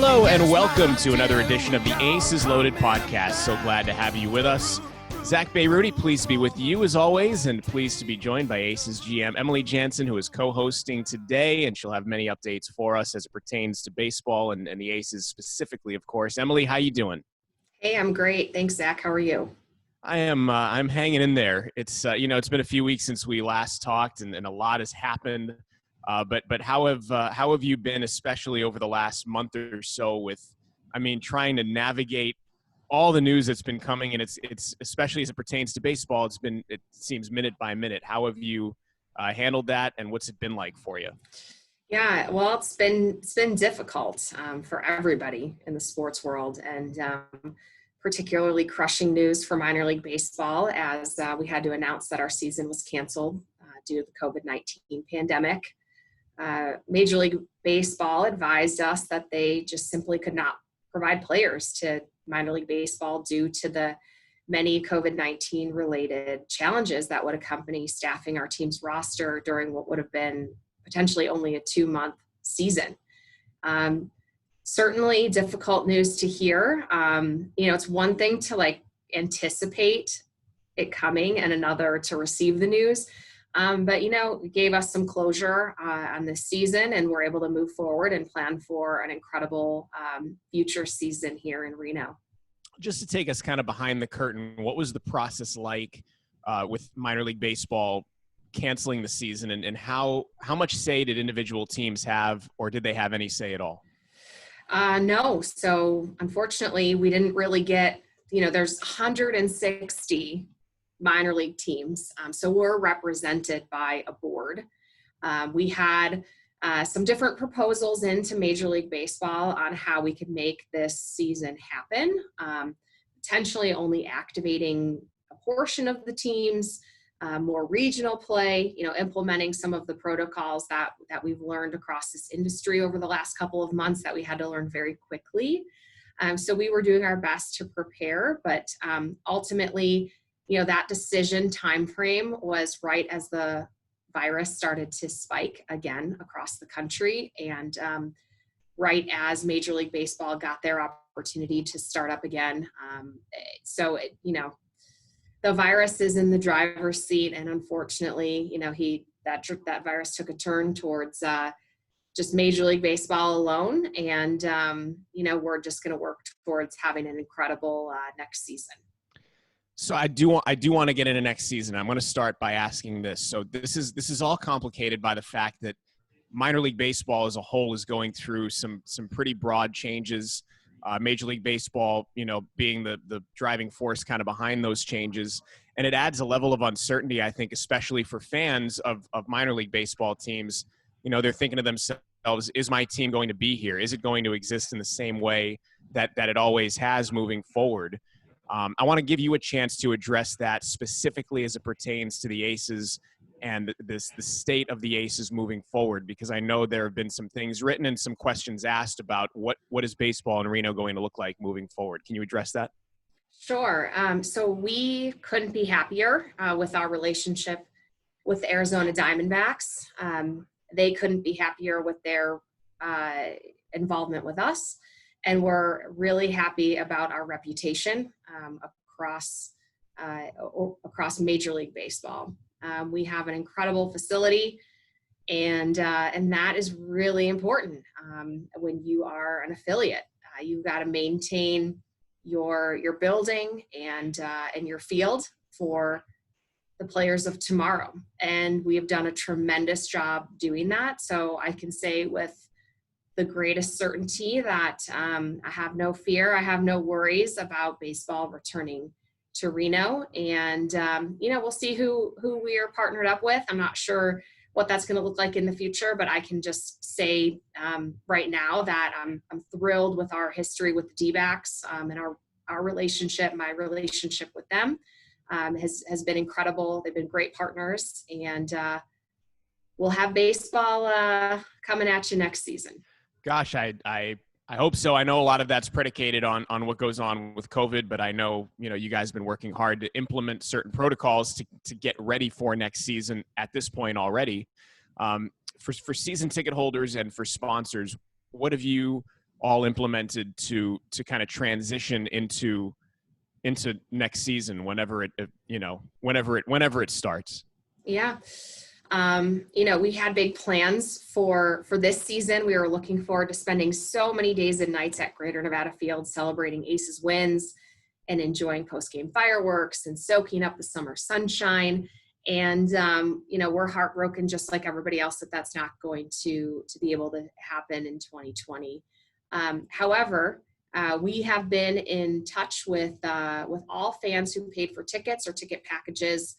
Hello and welcome to another edition of the Aces Loaded podcast. So glad to have you with us. Zack, Bayrouty, pleased to be with you as always, and pleased to be joined by Aces GM Emily Jaenson, who is co-hosting today, and she'll have many updates for us as it pertains to baseball and the Aces specifically, of course. Emily, how you doing? Hey, I'm great. Thanks, Zack. How are you? I'm hanging in there. It's it's been a few weeks since we last talked, and a lot has happened. But how have you been, especially over the last month or so, with trying to navigate all the news that's been coming, and it's especially as it pertains to baseball, it seems minute by minute. How have you handled that, and what's it been like for you? Yeah, well, it's been difficult for everybody in the sports world, and particularly crushing news for minor league baseball as we had to announce that our season was canceled due to the COVID-19 pandemic. Major League Baseball advised us that they just simply could not provide players to minor league baseball due to the many COVID-19 related challenges that would accompany staffing our team's roster during what would have been potentially only a 2-month season. Certainly difficult news to hear. It's one thing to anticipate it coming and another to receive the news. But it gave us some closure on this season, and we're able to move forward and plan for an incredible future season here in Reno. Just to take us kind of behind the curtain, what was the process like with minor league baseball canceling the season, and how much say did individual teams have, or did they have any say at all? No. So unfortunately, we didn't really get, there's 160 minor league teams. So we're represented by a board. We had some different proposals into Major League Baseball on how we could make this season happen, potentially only activating a portion of the teams, more regional play, implementing some of the protocols that we've learned across this industry over the last couple of months that we had to learn very quickly. So we were doing our best to prepare, but ultimately, that decision timeframe was right as the virus started to spike again across the country, and right as Major League Baseball got their opportunity to start up again. The virus is in the driver's seat, and unfortunately, that virus took a turn towards just Major League Baseball alone, and we're just going to work towards having an incredible next season. So I do want to get into next season. I'm going to start by asking this. So this is all complicated by the fact that minor league baseball as a whole is going through some pretty broad changes. Major League Baseball, being the driving force kind of behind those changes, and it adds a level of uncertainty, I think, especially for fans of minor league baseball teams. They're thinking to themselves, is my team going to be here? Is it going to exist in the same way that it always has moving forward? I want to give you a chance to address that specifically as it pertains to the Aces and the state of the Aces moving forward, because I know there have been some things written and some questions asked about what is baseball in Reno going to look like moving forward. Can you address that? Sure. So we couldn't be happier with our relationship with the Arizona Diamondbacks. They couldn't be happier with their involvement with us. And we're really happy about our reputation across Major League Baseball. We have an incredible facility, and that is really important. When you are an affiliate, you've got to maintain your building and your field for the players of tomorrow. And we have done a tremendous job doing that. So I can say with the greatest certainty that I have no fear, I have no worries about baseball returning to Reno, and we'll see who we are partnered up with. I'm not sure what that's going to look like in the future, but I can just say right now that I'm thrilled with our history with the D-backs, and our relationship. My relationship with them has been incredible. They've been great partners, and we'll have baseball coming at you next season. Gosh, I hope so. I know a lot of that's predicated on what goes on with COVID, but I know, you guys have been working hard to implement certain protocols to get ready for next season at this point already. For season ticket holders and for sponsors, what have you all implemented to kind of transition into next season whenever it starts? Yeah. We had big plans for this season. We were looking forward to spending so many days and nights at Greater Nevada Field celebrating Aces wins and enjoying post-game fireworks and soaking up the summer sunshine. And, we're heartbroken just like everybody else that that's not going to be able to happen in 2020. However, we have been in touch with all fans who paid for tickets or ticket packages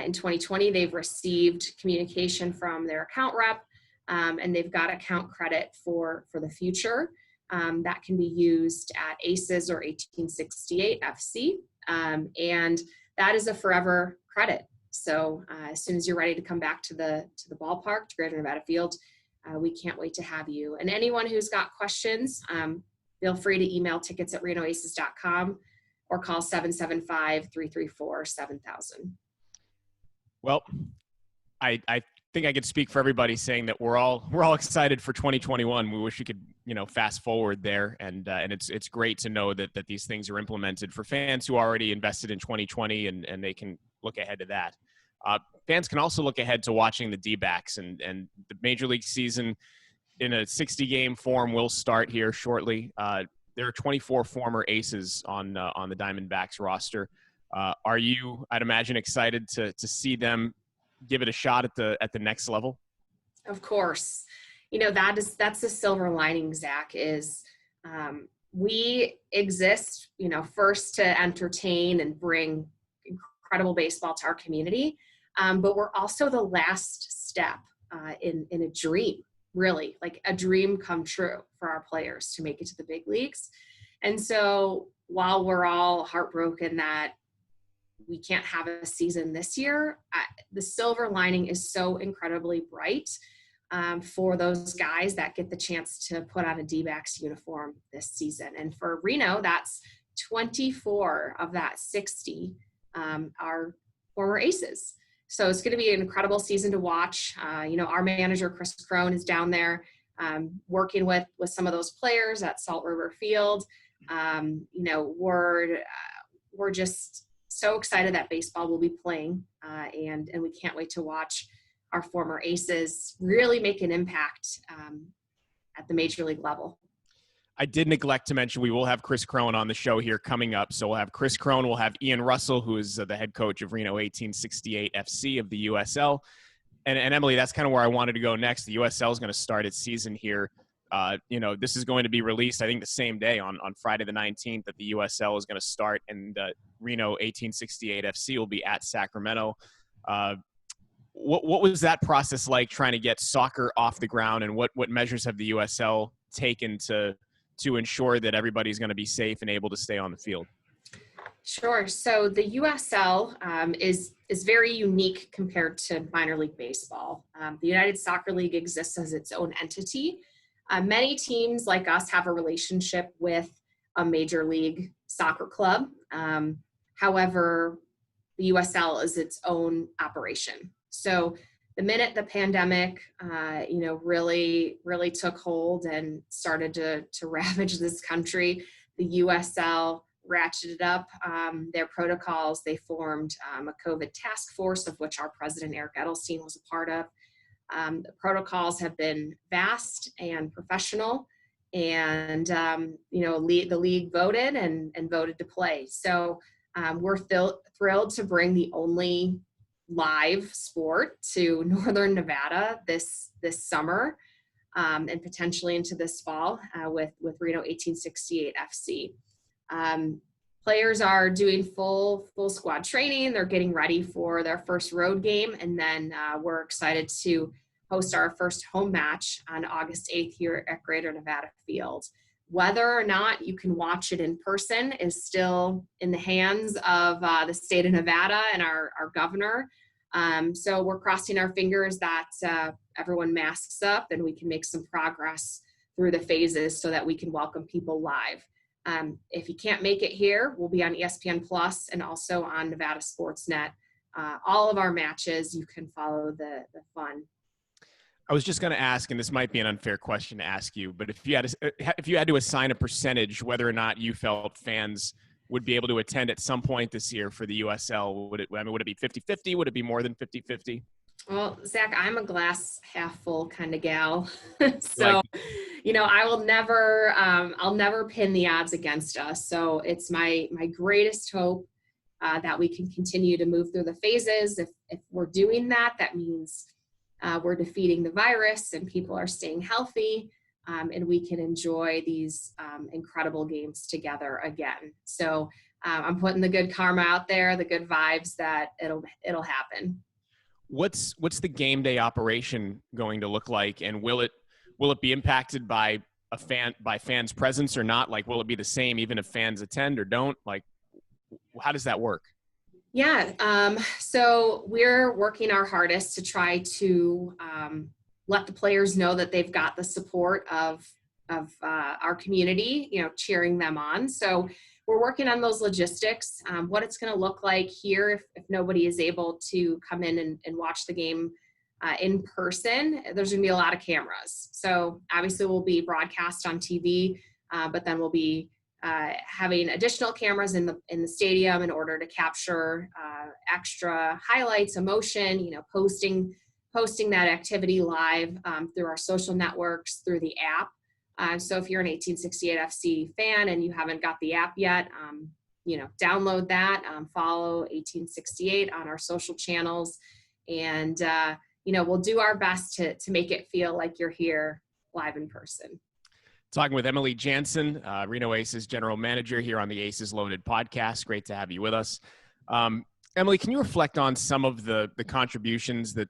in 2020. They've received communication from their account rep, and they've got account credit for the future that can be used at Aces or 1868 FC, and that is a forever credit. So as soon as you're ready to come back to the ballpark, to Greater Nevada Field, we can't wait to have you. And anyone who's got questions, feel free to email tickets@renoaces.com or call 775-334-7000. Well, I think I could speak for everybody saying that we're all excited for 2021. We wish we could, fast forward there, and it's great to know that these things are implemented for fans who already invested in 2020, and they can look ahead to that. Fans can also look ahead to watching the D-backs, and the Major League season in a 60-game form will start here shortly. There are 24 former Aces on the Diamondbacks roster. Are you, I'd imagine, excited to see them give it a shot at the next level? Of course. That's the silver lining, Zach, is we exist, first to entertain and bring incredible baseball to our community. But we're also the last step in a dream, really, like a dream come true for our players to make it to the big leagues. And so while we're all heartbroken that we can't have a season this year, the silver lining is so incredibly bright for those guys that get the chance to put on a D-backs uniform this season. And for Reno, that's 24 of that 60 are former Aces. So it's going to be an incredible season to watch. Our manager, Kris Krohn, is down there working with some of those players at Salt River Field. We're just so excited that baseball will be playing, and we can't wait to watch our former Aces really make an impact at the major league level. I did neglect to mention we will have Kris Krohn on the show here coming up. So we'll have Kris Krohn, we'll have Ian Russell, who is the head coach of Reno 1868 FC of the USL. And Emily, that's kind of where I wanted to go next. The USL is going to start its season here. This is going to be released, I think, the same day on Friday the 19th that the USL is going to start, and Reno 1868 FC will be at Sacramento. What was that process like, trying to get soccer off the ground, and what measures have the USL taken to ensure that everybody's going to be safe and able to stay on the field? Sure. So the USL is very unique compared to minor league baseball. The United Soccer League exists as its own entity. Many teams like us have a relationship with a major league soccer club. However, the USL is its own operation. So the minute the pandemic, really took hold and started to ravage this country, the USL ratcheted up their protocols. They formed a COVID task force, of which our president, Eric Edelstein, was a part of. The protocols have been vast and professional, and the league voted and voted to play. So we're thrilled to bring the only live sport to Northern Nevada this summer, and potentially into this fall with Reno 1868 FC. Players are doing full squad training. They're getting ready for their first road game, and then we're excited to host our first home match on August 8th here at Greater Nevada Field. Whether or not you can watch it in person is still in the hands of the state of Nevada and our governor. So we're crossing our fingers that everyone masks up and we can make some progress through the phases so that we can welcome people live. If you can't make it here, we'll be on ESPN Plus and also on Nevada Sportsnet. All of our matches, you can follow the fun. I was just going to ask, and this might be an unfair question to ask you, but if you had to assign a percentage whether or not you felt fans would be able to attend at some point this year for the USL, would it be 50-50? Would it be more than 50-50? Well, Zach, I'm a glass half full kind of gal. Like, So, I will never, I'll never pin the odds against us. So it's my greatest hope that we can continue to move through the phases. If we're doing that, that means we're defeating the virus and people are staying healthy, and we can enjoy these incredible games together again. So I'm putting the good karma out there, the good vibes that it'll happen. what's the game day operation going to look like, and will it be impacted by fans' presence or not? Like, will it be the same even if fans attend or don't? Like, how does that work? Yeah, so we're working our hardest to try to let the players know that they've got the support of our community, cheering them on. So we're working on those logistics, what it's going to look like here if nobody is able to come in and watch the game in person. There's going to be a lot of cameras. So obviously we'll be broadcast on TV, but then we'll be having additional cameras in the stadium in order to capture extra highlights, emotion, posting that activity live through our social networks, through the app. So if you're an 1868 FC fan and you haven't got the app yet, download that, follow 1868 on our social channels, and we'll do our best to make it feel like you're here live in person. Talking with Emily Jaenson, Reno Aces general manager, here on the Aces Loaded podcast. Great to have you with us. Emily, can you reflect on some of the contributions that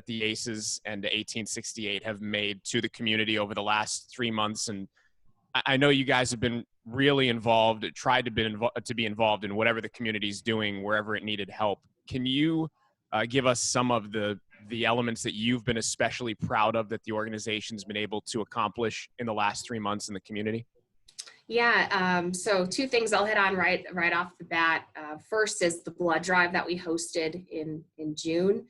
the Aces and 1868 have made to the community over the last 3 months? And I know you guys have been really involved, tried to be involved in whatever the community's doing, wherever it needed help. Can you give us some of the elements that you've been especially proud of that the organization's been able to accomplish in the last 3 months in the community? Yeah, so two things I'll hit on right off the bat. First is the blood drive that we hosted in June.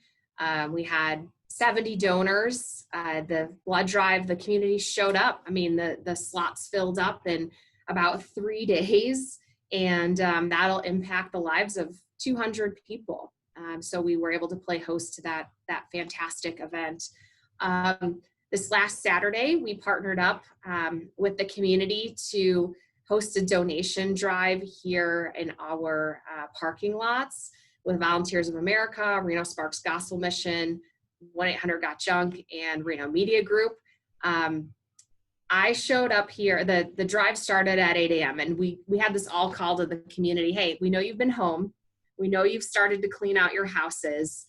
We had 70 donors. The blood drive, the community showed up. I mean, the slots filled up in about 3 days, and that'll impact the lives of 200 people. So we were able to play host to that fantastic event. This last Saturday, we partnered up with the community to host a donation drive here in our parking lots with Volunteers of America, Reno Sparks Gospel Mission, 1-800-GOT-JUNK, and Reno Media Group. I showed up here. The drive started at 8 a.m. and we had this all call to the community. Hey, we know you've been home. We know you've started to clean out your houses.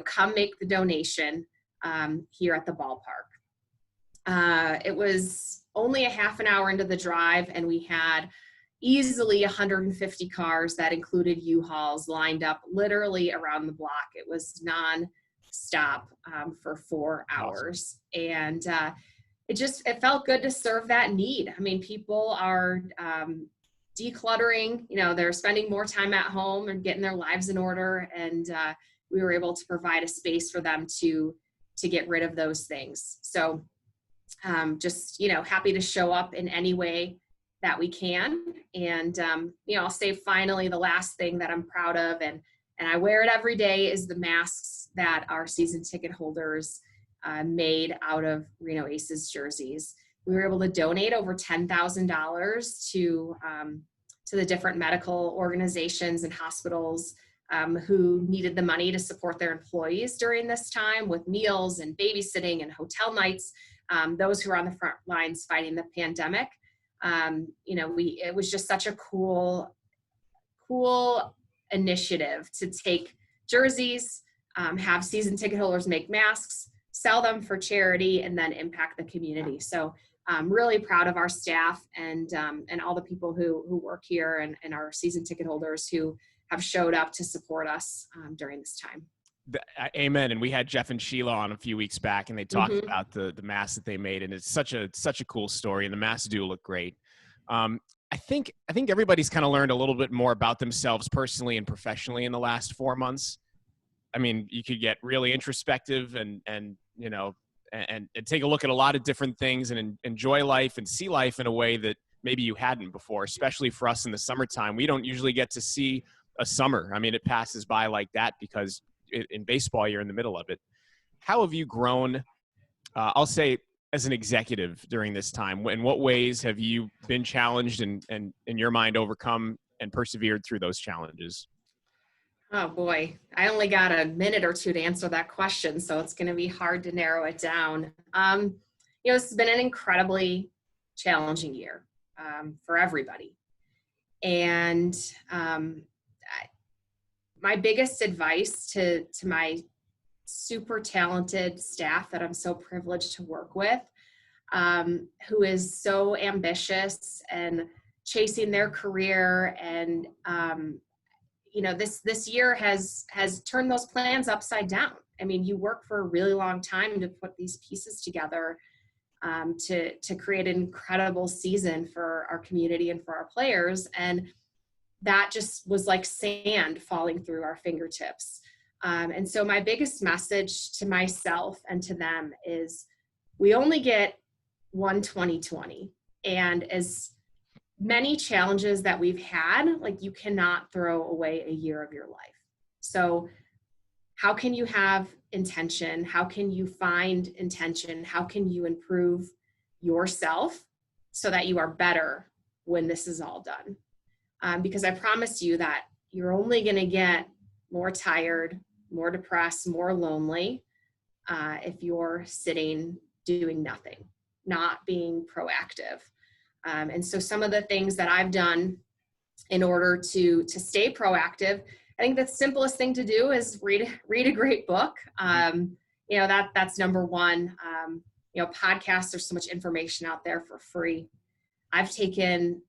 Come make the donation here at the ballpark. It was only a half an hour into the drive, and we had easily 150 cars that included U-Hauls lined up literally around the block. It was non-stop for 4 hours. Awesome. And it felt good to serve that need. I mean, people are decluttering, they're spending more time at home and getting their lives in order. And we were able to provide a space for them to get rid of those things. So just, happy to show up in any way that we can. And, I'll say finally, the last thing that I'm proud of, and I wear it every day, is the masks that our season ticket holders made out of Reno Aces jerseys. We were able to donate over $10,000 to the different medical organizations and hospitals who needed the money to support their employees during this time with meals and babysitting and hotel nights. Those who are on the front lines fighting the pandemic. It was just such a cool initiative to take jerseys, have season ticket holders make masks, sell them for charity, and then impact the community. So I'm really proud of our staff and all the people who work here and our season ticket holders who have showed up to support us during this time. Amen. And we had Jeff and Sheila on a few weeks back, and they talked about the masks that they made, and it's such a cool story, and the masks do look great. I think everybody's kind of learned a little bit more about themselves personally and professionally in the last 4 months. I mean, you could get really introspective and and take a look at a lot of different things and enjoy life and see life in a way that maybe you hadn't before, especially for us in the summertime. We don't usually get to see a summer. I mean, it passes by like that because in baseball, you're in the middle of it. How have you grown, I'll say, as an executive during this time? In what ways have you been challenged and in your mind overcome and persevered through those challenges? Oh boy, I only got a minute or two to answer that question, so it's going to be hard to narrow it down. It's been an incredibly challenging year for everybody. And my biggest advice to my super talented staff that I'm so privileged to work with, who is so ambitious and chasing their career, and this year has turned those plans upside down. I mean, you work for a really long time to put these pieces together to create an incredible season for our community and for our players, and that just was like sand falling through our fingertips. And so my biggest message to myself and to them is we only get one 2020. And as many challenges that we've had, like, you cannot throw away a year of your life. So how can you have intention? How can you find intention? How can you improve yourself so that you are better when this is all done? Because I promise you that you're only going to get more tired, more depressed, more lonely if you're sitting doing nothing, not being proactive. And so some of the things that I've done in order to stay proactive, I think the simplest thing to do is read a great book. That's number one. Podcasts, there's so much information out there for free. I've taken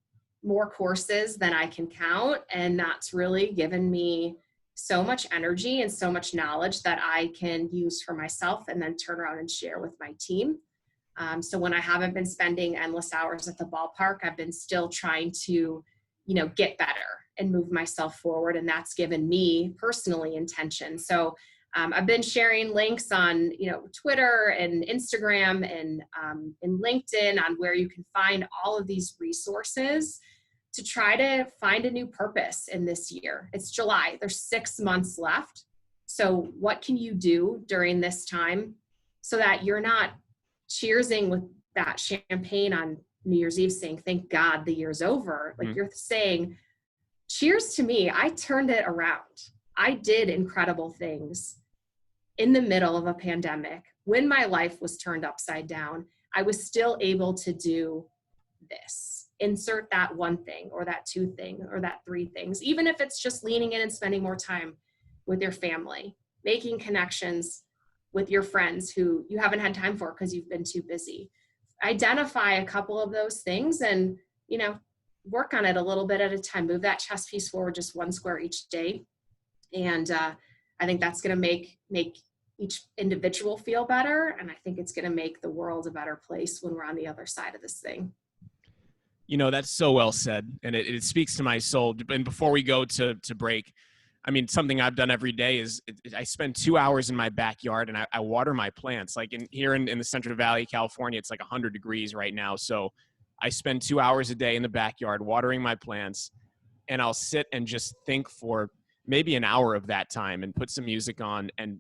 more courses than I can count, and that's really given me so much energy and so much knowledge that I can use for myself and then turn around and share with my team. So when I haven't been spending endless hours at the ballpark, I've been still trying to, get better and move myself forward. And that's given me personally intention. So I've been sharing links on, Twitter and Instagram and LinkedIn on where you can find all of these resources to try to find a new purpose in this year. It's July. There's 6 months left. So what can you do during this time so that you're not cheersing with that champagne on New Year's Eve saying, thank God the year's over. Like, you're saying, cheers to me. I turned it around. I did incredible things in the middle of a pandemic. When my life was turned upside down, I was still able to do this. Insert that one thing or that two thing or that three things, even if it's just leaning in and spending more time with your family, making connections with your friends who you haven't had time for because you've been too busy. Identify a couple of those things and, work on it a little bit at a time. Move that chess piece forward just one square each day. And I think that's going to make each individual feel better. And I think it's going to make the world a better place when we're on the other side of this thing. That's so well said. And it speaks to my soul. And before we go to break, I mean, something I've done every day is I spend 2 hours in my backyard and I water my plants. Like here in the Central Valley, California, it's like 100 degrees right now. So I spend 2 hours a day in the backyard watering my plants, and I'll sit and just think for maybe an hour of that time and put some music on and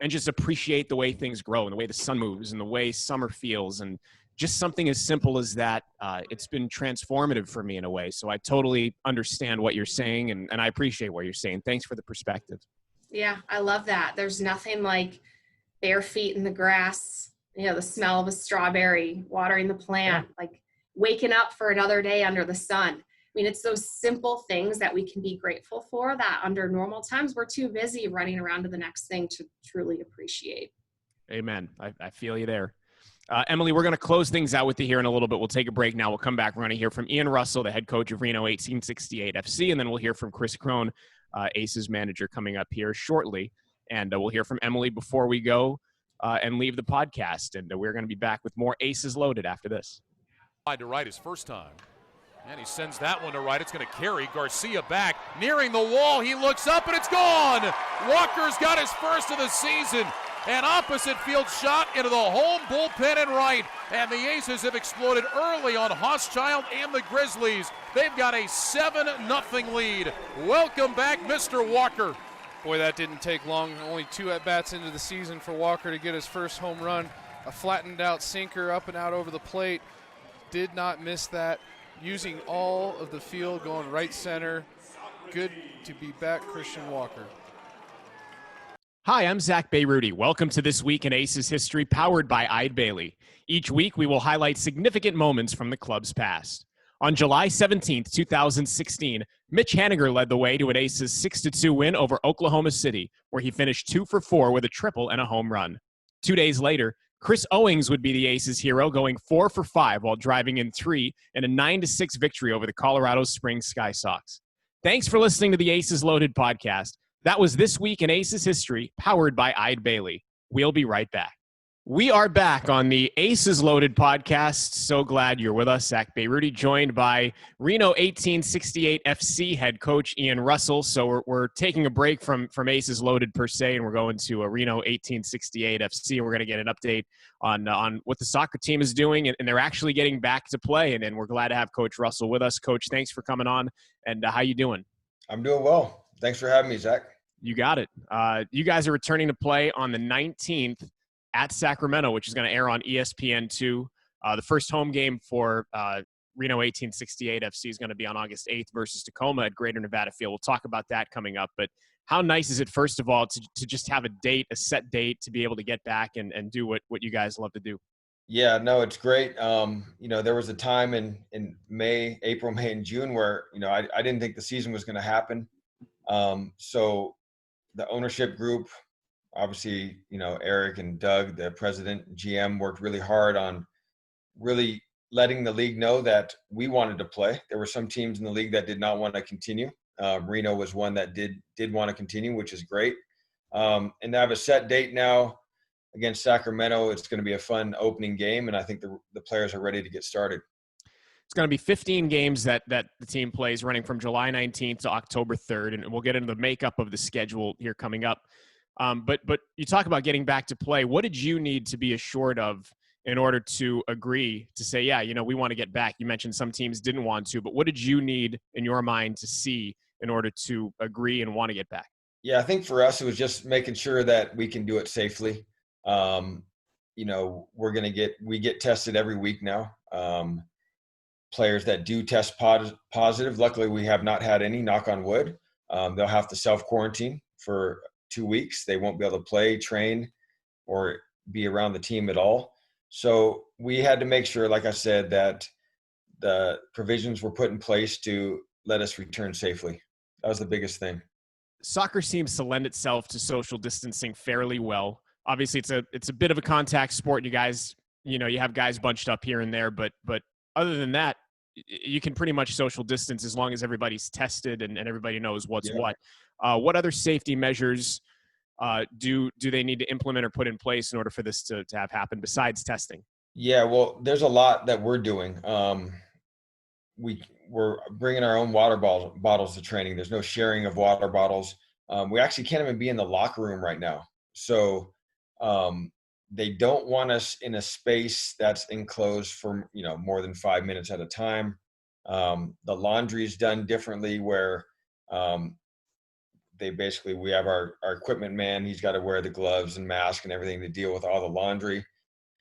just appreciate the way things grow and the way the sun moves and the way summer feels, and just something as simple as that. It's been transformative for me in a way. So I totally understand what you're saying, and I appreciate what you're saying. Thanks for the perspective. Yeah, I love that. There's nothing like bare feet in the grass, the smell of a strawberry, watering the plant, like waking up for another day under the sun. I mean, it's those simple things that we can be grateful for that under normal times we're too busy running around to the next thing to truly appreciate. Amen. I feel you there. Emily, we're going to close things out with you here in a little bit. We'll take a break now. We'll come back. We're going to hear from Ian Russell, the head coach of Reno 1868 FC, and then we'll hear from Kris Krohn, Aces manager, coming up here shortly. And we'll hear from Emily before we go and leave the podcast. And we're going to be back with more Aces Loaded after this. Wide to right his first time. And he sends that one to right. It's going to carry Garcia back. Nearing the wall, he looks up, and it's gone. Walker's got his first of the season. An opposite field shot into the home bullpen and right. And the Aces have exploded early on Hochschild and the Grizzlies. They've got a 7-0 lead. Welcome back, Mr. Walker. Boy, that didn't take long. Only 2 at-bats into the season for Walker to get his first home run. A flattened out sinker up and out over the plate. Did not miss that. Using all of the field, going right center. Good to be back, Christian Walker. Hi, I'm Zack Bayrouty. Welcome to This Week in Aces History, powered by Eide Bailly. Each week, we will highlight significant moments from the club's past. On July 17, 2016, Mitch Haniger led the way to an Aces 6-2 win over Oklahoma City, where he finished 2 for 4 with a triple and a home run. 2 days later, Chris Owings would be the Aces hero, going 4 for 5 while driving in 3 in a 9-6 victory over the Colorado Springs Sky Sox. Thanks for listening to the Aces Loaded podcast. That was This Week in Aces History, powered by Eide Bailly. We'll be right back. We are back on the Aces Loaded podcast. So glad you're with us. Zack Bayrouty, joined by Reno 1868 FC head coach Ian Russell. So we're taking a break from Aces Loaded per se, and we're going to a Reno 1868 FC. And we're going to get an update on what the soccer team is doing, and they're actually getting back to play. And we're glad to have Coach Russell with us. Coach, thanks for coming on. And how you doing? I'm doing well. Thanks for having me, Zack. You got it. You guys are returning to play on the 19th at Sacramento, which is going to air on ESPN2. The first home game for Reno 1868 FC is going to be on August 8th versus Tacoma at Greater Nevada Field. We'll talk about that coming up. But how nice is it, first of all, to just have a set date, to be able to get back and do what you guys love to do? Yeah, no, it's great. There was a time in April, May, and June where, I didn't think the season was going to happen. So the ownership group, obviously, Eric and Doug, the president and GM, worked really hard on really letting the league know that we wanted to play. There were some teams in the league that did not want to continue. Reno was one that did want to continue, which is great. And to have a set date now against Sacramento, it's going to be a fun opening game, and I think the players are ready to get started. It's going to be 15 games that the team plays, running from July 19th to October 3rd, and we'll get into the makeup of the schedule here coming up. But you talk about getting back to play. What did you need to be assured of in order to agree to say, yeah, we want to get back? You mentioned some teams didn't want to, but what did you need in your mind to see in order to agree and want to get back? Yeah, I think for us, it was just making sure that we can do it safely. We get tested every week now. Players that do test positive, luckily we have not had any, knock on wood. They'll have to self-quarantine for 2 weeks. They won't be able to play, train, or be around the team at all. So we had to make sure, like I said, that the provisions were put in place to let us return safely. That was the biggest thing. Soccer seems to lend itself to social distancing fairly well. Obviously, it's a bit of a contact sport. You guys, you have guys bunched up here and there, but other than that, you can pretty much social distance as long as everybody's tested and everybody knows what's what. What other safety measures do they need to implement or put in place in order for this to have happen besides testing? Yeah, well, there's a lot that we're doing. We're bringing our own water bottles to training. There's no sharing of water bottles. We actually can't even be in the locker room right now. So they don't want us in a space that's enclosed for, more than 5 minutes at a time. The laundry is done differently where we have our equipment man. He's got to wear the gloves and mask and everything to deal with all the laundry.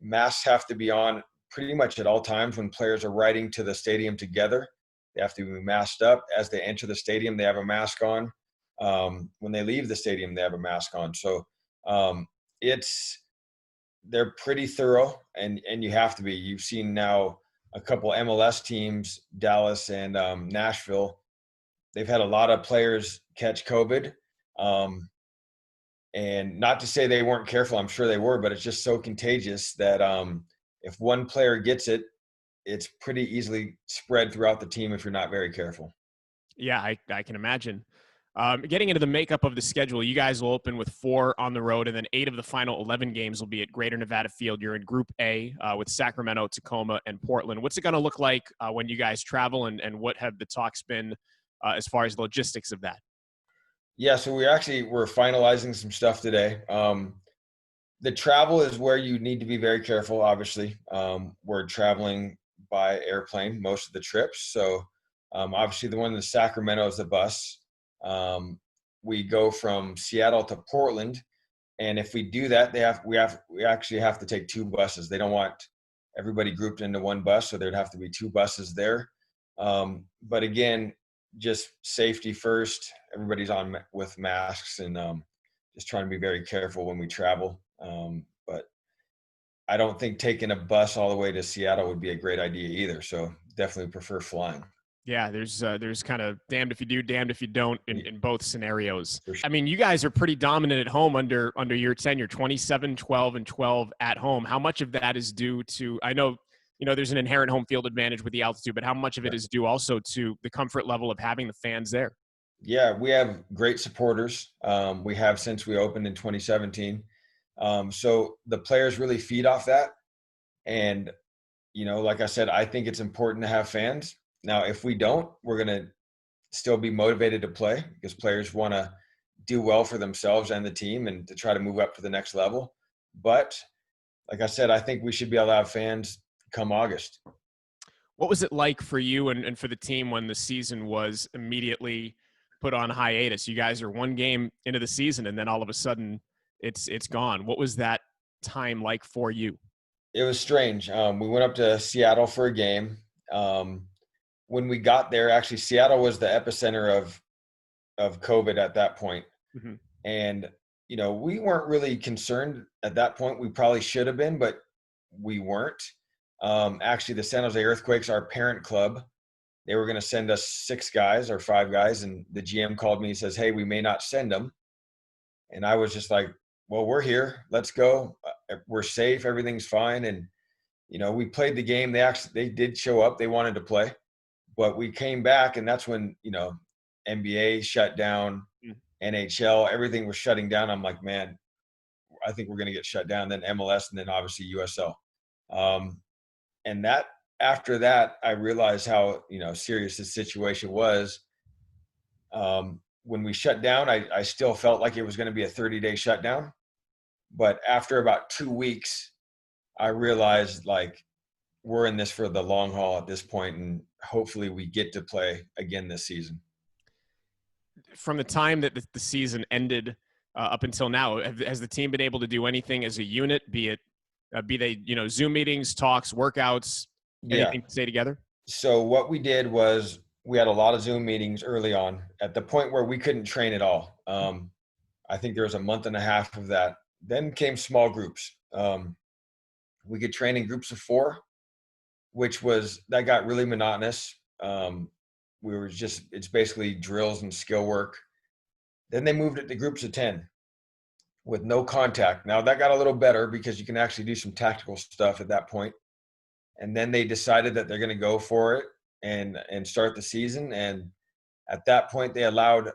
Masks have to be on pretty much at all times when players are riding to the stadium together. They have to be masked up. As they enter the stadium, they have a mask on. When they leave the stadium, they have a mask on. So they're pretty thorough, and you have to be. You've seen now a couple MLS teams, Dallas and Nashville. They've had a lot of players catch COVID. And not to say they weren't careful, I'm sure they were, but it's just so contagious that if one player gets it, it's pretty easily spread throughout the team if you're not very careful. Yeah, I can imagine. Getting into the makeup of the schedule, you guys will open with 4 on the road, and then 8 of the final 11 games will be at Greater Nevada Field. You're in Group A with Sacramento, Tacoma, and Portland. What's it going to look like when you guys travel, and what have the talks been as far as the logistics of that? Yeah, so we're finalizing some stuff today. The travel is where you need to be very careful. Obviously, we're traveling by airplane most of the trips. So obviously, the one in Sacramento is the bus. We go from Seattle to Portland, and if we do that, we actually have to take 2 buses. They don't want everybody grouped into one bus, so there'd have to be 2 buses there. But again, just safety first. Everybody's on with masks, and just trying to be very careful when we travel. But I don't think taking a bus all the way to Seattle would be a great idea either. So definitely prefer flying. Yeah, there's kind of damned if you do, damned if you don't in both scenarios. For sure. I mean, you guys are pretty dominant at home under your tenure, 27, 12, and 12 at home. How much of that is due to, I know, there's an inherent home field advantage with the altitude, but how much of it is due also to the comfort level of having the fans there? Yeah, we have great supporters. We have since we opened in 2017. So the players really feed off that. And, like I said, I think it's important to have fans. Now, if we don't, we're going to still be motivated to play because players want to do well for themselves and the team and to try to move up to the next level. But like I said, I think we should be able to have fans come August. What was it like for you and for the team when the season was immediately put on hiatus? You guys are 1 game into the season and then all of a sudden it's gone. What was that time like for you? It was strange. We went up to Seattle for a game. When we got there, actually Seattle was the epicenter of COVID at that point. Mm-hmm. And, we weren't really concerned at that point. We probably should have been, but we weren't. Actually, the San Jose Earthquakes, our parent club, they were going to send us 6 guys or 5 guys. And the GM called me and says, hey, we may not send them. And I was just like, well, we're here. Let's go. We're safe. Everything's fine. And, we played the game. They did show up. They wanted to play. But we came back, and that's when, NBA shut down, NHL, everything was shutting down. I'm like, man, I think we're going to get shut down. Then MLS, and then obviously USL. And that after that, I realized how, serious this situation was. When we shut down, I still felt like it was going to be a 30-day shutdown. But after about 2 weeks, I realized like we're in this for the long haul at this point, and hopefully we get to play again this season. From the time that the season ended up until now, has the team been able to do anything as a unit, be they, Zoom meetings, talks, workouts, anything to stay together? So what we did was we had a lot of Zoom meetings early on at the point where we couldn't train at all. I think there was a month and a half of that. Then came small groups. We could train in groups of 4, that got really monotonous. It's basically drills and skill work. Then they moved it to groups of 10 with no contact. Now that got a little better because you can actually do some tactical stuff at that point. And then they decided that they're going to go for it and start the season. And at that point, they allowed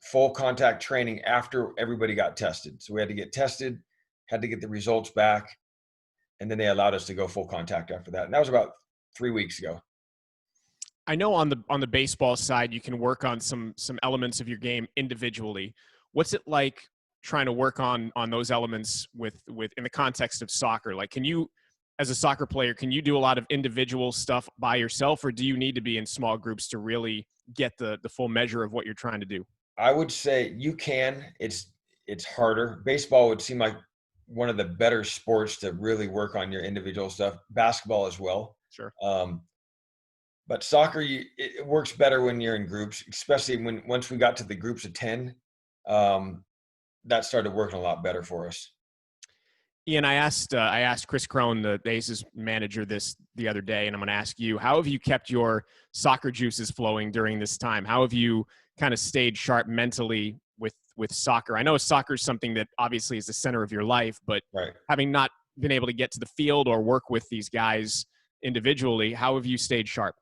full contact training after everybody got tested. So we had to get tested, had to get the results back, and then they allowed us to go full contact after that. And that was about 3 weeks ago. I know on the baseball side, you can work on some elements of your game individually. What's it like trying to work on those elements with in the context of soccer? Like, can you, as a soccer player, can you do a lot of individual stuff by yourself, or do you need to be in small groups to really get the full measure of what you're trying to do? I would say you can. It's harder. Baseball would seem like one of the better sports to really work on your individual stuff. Basketball as well. Sure. But soccer, it works better when you're in groups, especially once we got to the groups of 10, that started working a lot better for us. Ian, I asked Kris Krohn, the Aces manager, this the other day, and I'm going to ask you, how have you kept your soccer juices flowing during this time? How have you kind of stayed sharp mentally with soccer? I know soccer is something that obviously is the center of your life, but right. Having not been able to get to the field or work with these guys individually, how have you stayed sharp?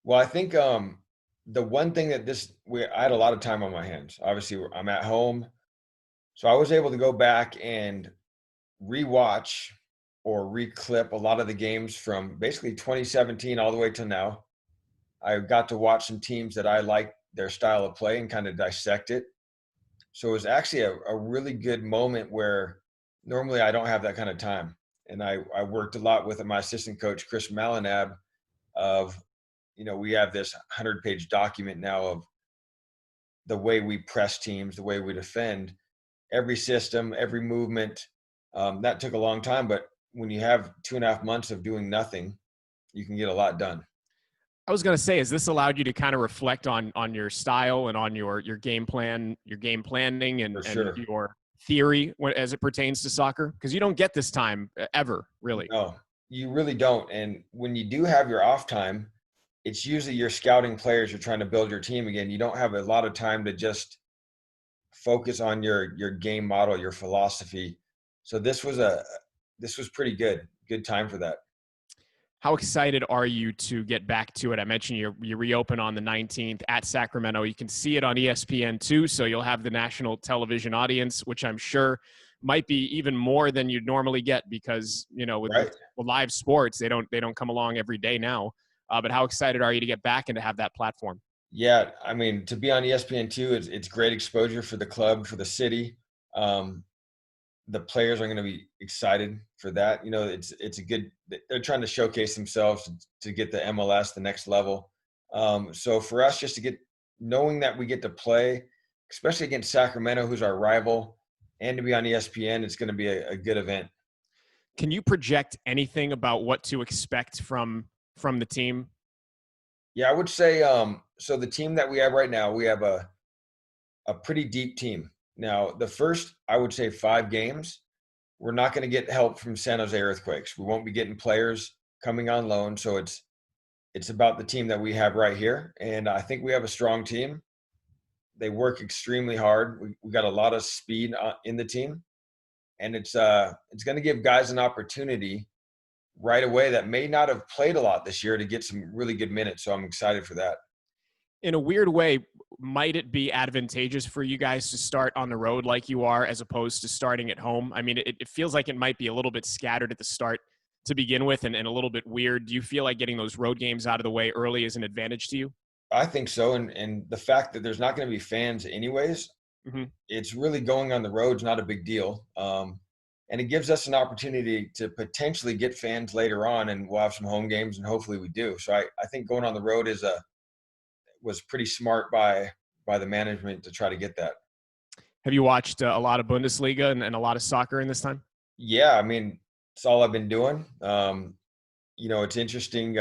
Well, I think the one thing that I had a lot of time on my hands. Obviously, I'm at home. So I was able to go back and rewatch or reclip a lot of the games from basically 2017 all the way to now. I got to watch some teams that I liked their style of play and kind of dissect it. So it was actually a really good moment where normally I don't have that kind of time. And I worked a lot with my assistant coach, Chris Malinab, of, we have this 100-page document now of the way we press teams, the way we defend, every system, every movement. That took a long time, but when you have 2.5 months of doing nothing, you can get a lot done. I was going to say, has this allowed you to kind of reflect on your style and on your game plan, your game planning, and your theory as it pertains to soccer? Because you don't get this time ever, really. No, you really don't. And when you do have your off time, it's usually you're scouting players, you're trying to build your team again. You don't have a lot of time to just focus on your game model, your philosophy. So this was pretty good time for that. How excited are you to get back to it? I mentioned you reopen on the 19th at Sacramento. You can see it on ESPN2, so you'll have the national television audience, which I'm sure might be even more than you'd normally get because, with live sports, they don't come along every day now. But how excited are you to get back and to have that platform? Yeah, I mean, to be on ESPN2, it's great exposure for the club, for the city. The players are going to be excited for that. It's a good – they're trying to showcase themselves to get the MLS, the next level. So for us just to get – knowing that we get to play, especially against Sacramento, who's our rival, and to be on ESPN, it's going to be a good event. Can you project anything about what to expect from the team? Yeah, I would say so the team that we have right now, we have a pretty deep team. Now, the first, I would say 5 games, we're not going to get help from San Jose Earthquakes. We won't be getting players coming on loan. So it's about the team that we have right here. And I think we have a strong team. They work extremely hard. We got a lot of speed in the team. And it's going to give guys an opportunity right away that may not have played a lot this year to get some really good minutes. So I'm excited for that. In a weird way, might it be advantageous for you guys to start on the road like you are as opposed to starting at home? I mean, it feels like it might be a little bit scattered at the start to begin with and a little bit weird. Do you feel like getting those road games out of the way early is an advantage to you? I think so. And the fact that there's not going to be fans anyways, It's really going on the road's not a big deal. And it gives us an opportunity to potentially get fans later on, and we'll have some home games, and hopefully we do. So I think going on the road was pretty smart by the management to try to get that. Have you watched a lot of Bundesliga and a lot of soccer in this time? Yeah, I mean, it's all I've been doing. It's interesting.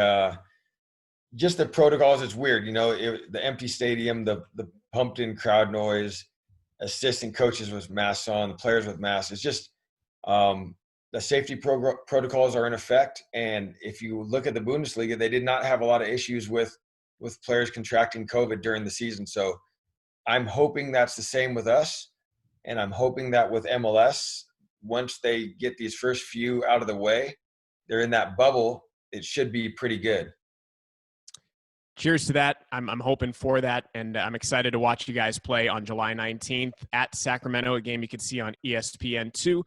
Just the protocols, it's weird. The empty stadium, the pumped-in crowd noise, assistant coaches with masks on, the players with masks. It's just the safety protocols are in effect. And if you look at the Bundesliga, they did not have a lot of issues with players contracting COVID during the season. So I'm hoping that's the same with us. And I'm hoping that with MLS, once they get these first few out of the way, they're in that bubble, it should be pretty good. Cheers to that. I'm hoping for that, and I'm excited to watch you guys play on July 19th at Sacramento, a game you can see on ESPN2.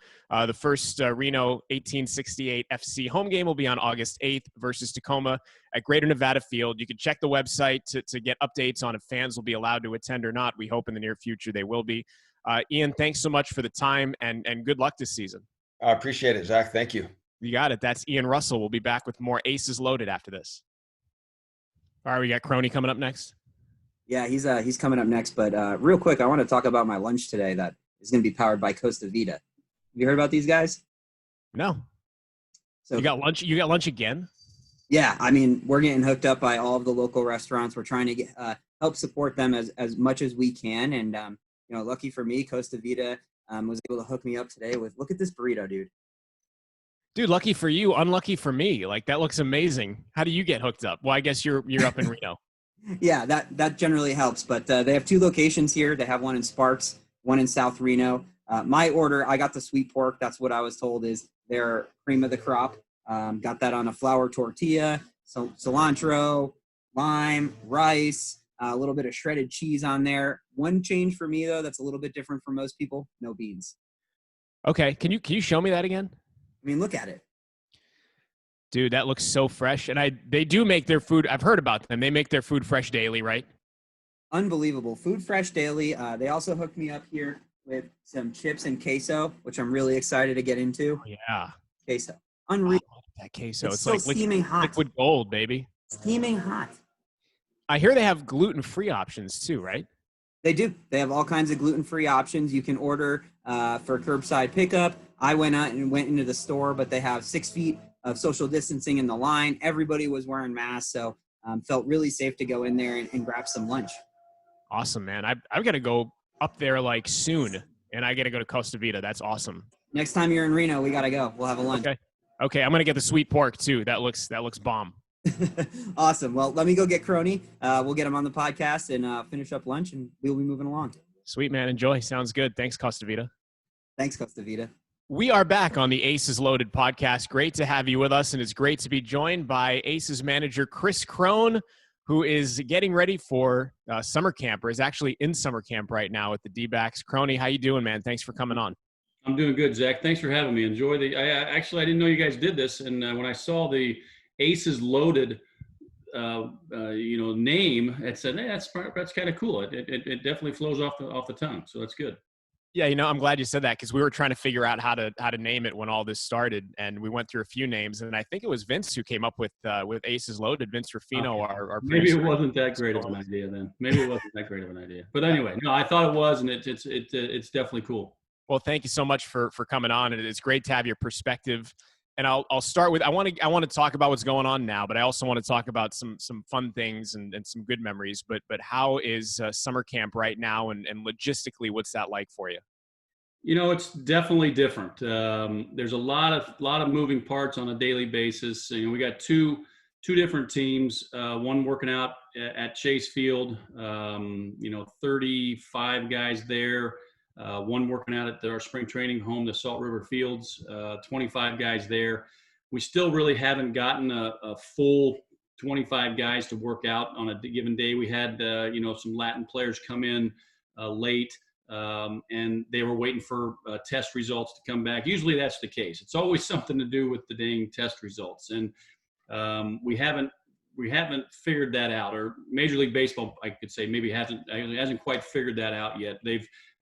The first Reno 1868 FC home game will be on August 8th versus Tacoma at Greater Nevada Field. You can check the website to get updates on if fans will be allowed to attend or not. We hope in the near future they will be. Ian, thanks so much for the time, and good luck this season. I appreciate it, Zach. Thank you. You got it. That's Ian Russell. We'll be back with more Aces Loaded after this. All right, we got Crony coming up next. Yeah, he's coming up next. But real quick, I want to talk about my lunch today that is going to be powered by Costa Vida. Have you heard about these guys? No. So you got lunch? You got lunch again? Yeah, I mean, we're getting hooked up by all of the local restaurants. We're trying to help support them as much as we can. And lucky for me, Costa Vida was able to hook me up today with, look at this burrito, dude. Dude, lucky for you, unlucky for me. Like, that looks amazing. How do you get hooked up? Well, I guess you're up in Reno. Yeah, that generally helps. But they have 2 locations here. They have one in Sparks, one in South Reno. My order, I got the sweet pork. That's what I was told is their cream of the crop. Got that on a flour tortilla, so cilantro, lime, rice, a little bit of shredded cheese on there. One change for me, though, that's a little bit different from most people, no beans. Okay, can you show me that again? I mean, look at it. Dude, that looks so fresh. And they do make their food. I've heard about them. They make their food fresh daily, right? Unbelievable. Food fresh daily. They also hooked me up here with some chips and queso, which I'm really excited to get into. Yeah. Queso. Oh, Unreal. that queso. It's It's still like steaming hot. liquid gold, baby. Steaming hot. I hear they have gluten-free options too, right? They do. They have all kinds of gluten-free options. You can order for curbside pickup. I went out and went into the store, but they have 6 feet of social distancing in the line. Everybody was wearing masks, so felt really safe to go in there and grab some lunch. Awesome, man. I've got to go up there like soon, and I got to go to Costa Vida. That's awesome. Next time you're in Reno, we got to go. We'll have a lunch. Okay. I'm gonna get the sweet pork too. That looks bomb. Awesome. Well, let me go get Crony. We'll get him on the podcast and finish up lunch, and we'll be moving along. Sweet, man. Enjoy. Sounds good. Thanks, Costa Vida. Thanks, Costa Vida. We are back on the Aces Loaded podcast. Great to have you with us, and it's great to be joined by Aces manager Kris Krohn, who is getting ready for summer camp, or is actually in summer camp right now with the D-backs. Crony, how you doing, man? Thanks for coming on. I'm doing good, Zach. Thanks for having me. Enjoy I didn't know you guys did this, and when I saw the Aces Loaded, name, it said, hey, that's kind of cool. It definitely flows off the tongue, so that's good. Yeah, I'm glad you said that, because we were trying to figure out how to name it when all this started, and we went through a few names, and I think it was Vince who came up with Aces Loaded. Vince Ruffino, okay. our maybe producer. it wasn't that great of an idea then. Maybe it wasn't that great of an idea. But anyway, no, I thought it was, and it's definitely cool. Well, thank you so much for coming on, and it's great to have your perspective. And I'll start with I want to talk about what's going on now, but I also want to talk about some fun things and some good memories. But how is summer camp right now, and logistically, what's that like for you? It's definitely different. There's a lot of moving parts on a daily basis. We got two different teams. One working out at Chase Field. 35 guys there. One working out at our spring training home, the Salt River Fields. 25 guys there. We still really haven't gotten a full 25 guys to work out on a given day. We had some Latin players come in late. And they were waiting for test results to come back. Usually that's the case. It's always something to do with the dang test results. And we haven't figured that out, or Major League Baseball, I could say, maybe hasn't quite figured that out yet.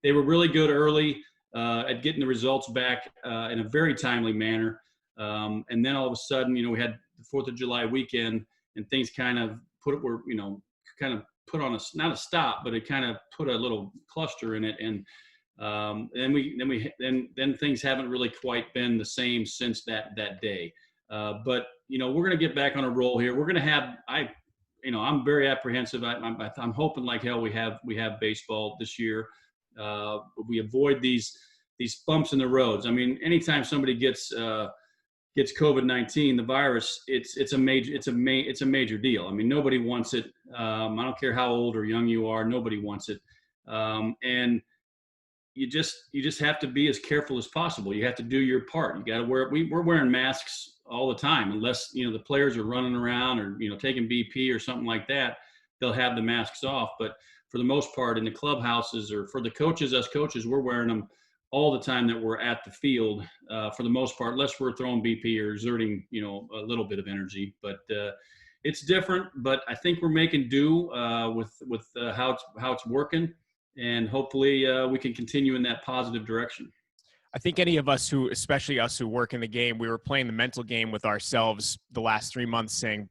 They were really good early at getting the results back in a very timely manner. And then all of a sudden, we had the 4th of July weekend, and things kind of put on not a stop, but it kind of put a little cluster in it, and then things haven't really quite been the same since that day. But we're going to get back on a roll here. We're going to have I'm very apprehensive. I'm hoping like hell we have baseball this year. We avoid these bumps in the roads. I mean, anytime somebody gets COVID-19, the virus, it's a major deal. I mean, nobody wants it. I don't care how old or young you are, nobody wants it. And you just have to be as careful as possible. You have to do your part. You got to we're wearing masks all the time, unless the players are running around or taking BP or something like that. They'll have the masks off. But for the most part, in the clubhouses, or for the coaches, us coaches, we're wearing them all the time that we're at the field, for the most part, unless we're throwing BP or exerting, a little bit of energy. But it's different. But I think we're making do with how it's working, and hopefully we can continue in that positive direction. I think any of us especially us who work in the game, we were playing the mental game with ourselves the last 3 months, saying,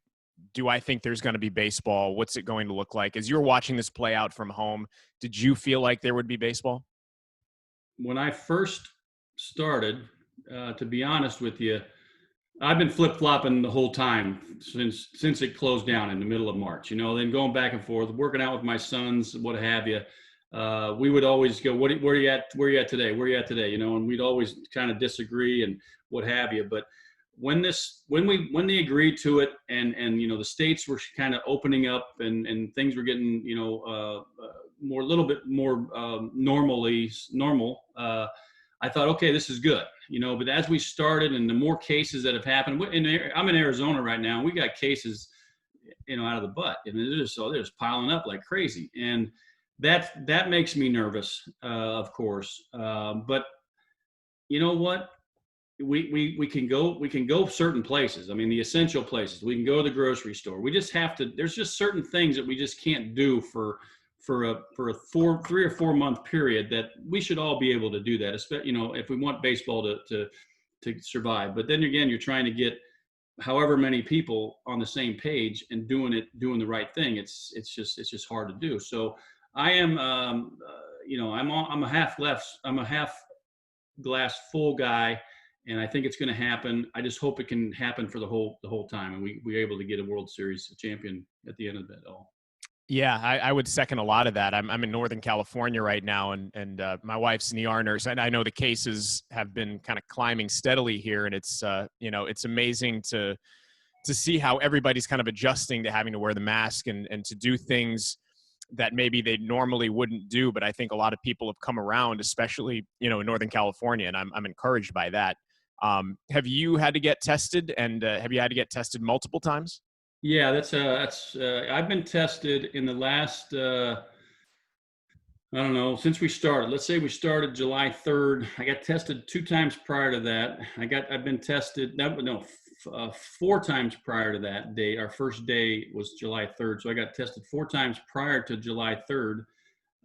do I think there's going to be baseball? What's it going to look like? As you're watching this play out from home, did you feel like there would be baseball? When I first started, to be honest with you, I've been flip-flopping the whole time since it closed down in the middle of March, then going back and forth, working out with my sons, what have you. We would always go, where are you at today? Where are you at today? And we'd always kind of disagree and what have you. But when they agreed to it, and the states were kind of opening up, and things were getting, a little bit more normal, I thought, okay, this is good, but as we started, and the more cases that have happened, I'm in Arizona right now, and we got cases, out of the butt, and they're just piling up like crazy. And that makes me nervous, of course. But you know what? We can go certain places. I mean, the essential places. We can go to the grocery store. We just have to. There's just certain things that we just can't do for for a 3 or 4 month period, that we should all be able to do that, especially, if we want baseball to survive. But then again, you're trying to get however many people on the same page and doing the right thing. It's just hard to do. So I am, I'm a half glass full guy, and I think it's going to happen. I just hope it can happen for the whole time, and we're able to get a World Series champion at the end of it all. Yeah, I would second a lot of that. I'm in Northern California right now, and my wife's an ER nurse, and I know the cases have been kind of climbing steadily here, and it's it's amazing to see how everybody's kind of adjusting to having to wear the mask and to do things that maybe they normally wouldn't do. But I think a lot of people have come around, especially in Northern California, and I'm encouraged by that. Have you had to get tested, and have you had to get tested multiple times? Yeah, that's I've been tested in the last I don't know, since we started. Let's say we started July 3rd. I got tested 2 times prior to that. I've been tested 4 times prior to that day. Our first day was July 3rd, so I got tested 4 times prior to July 3rd.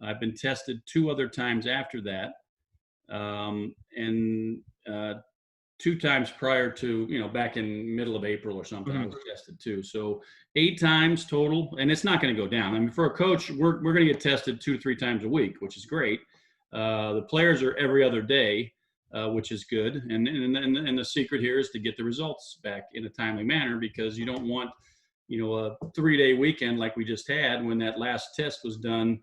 I've been tested 2 other times after that, and 2 times prior to, back in middle of April or something, I was tested too. So 8 times total, and it's not going to go down. I mean, for a coach, we're going to get tested 2 to 3 times a week, which is great. The players are every other day, which is good. And the secret here is to get the results back in a timely manner, because you don't want, a 3-day weekend like we just had, when that last test was done,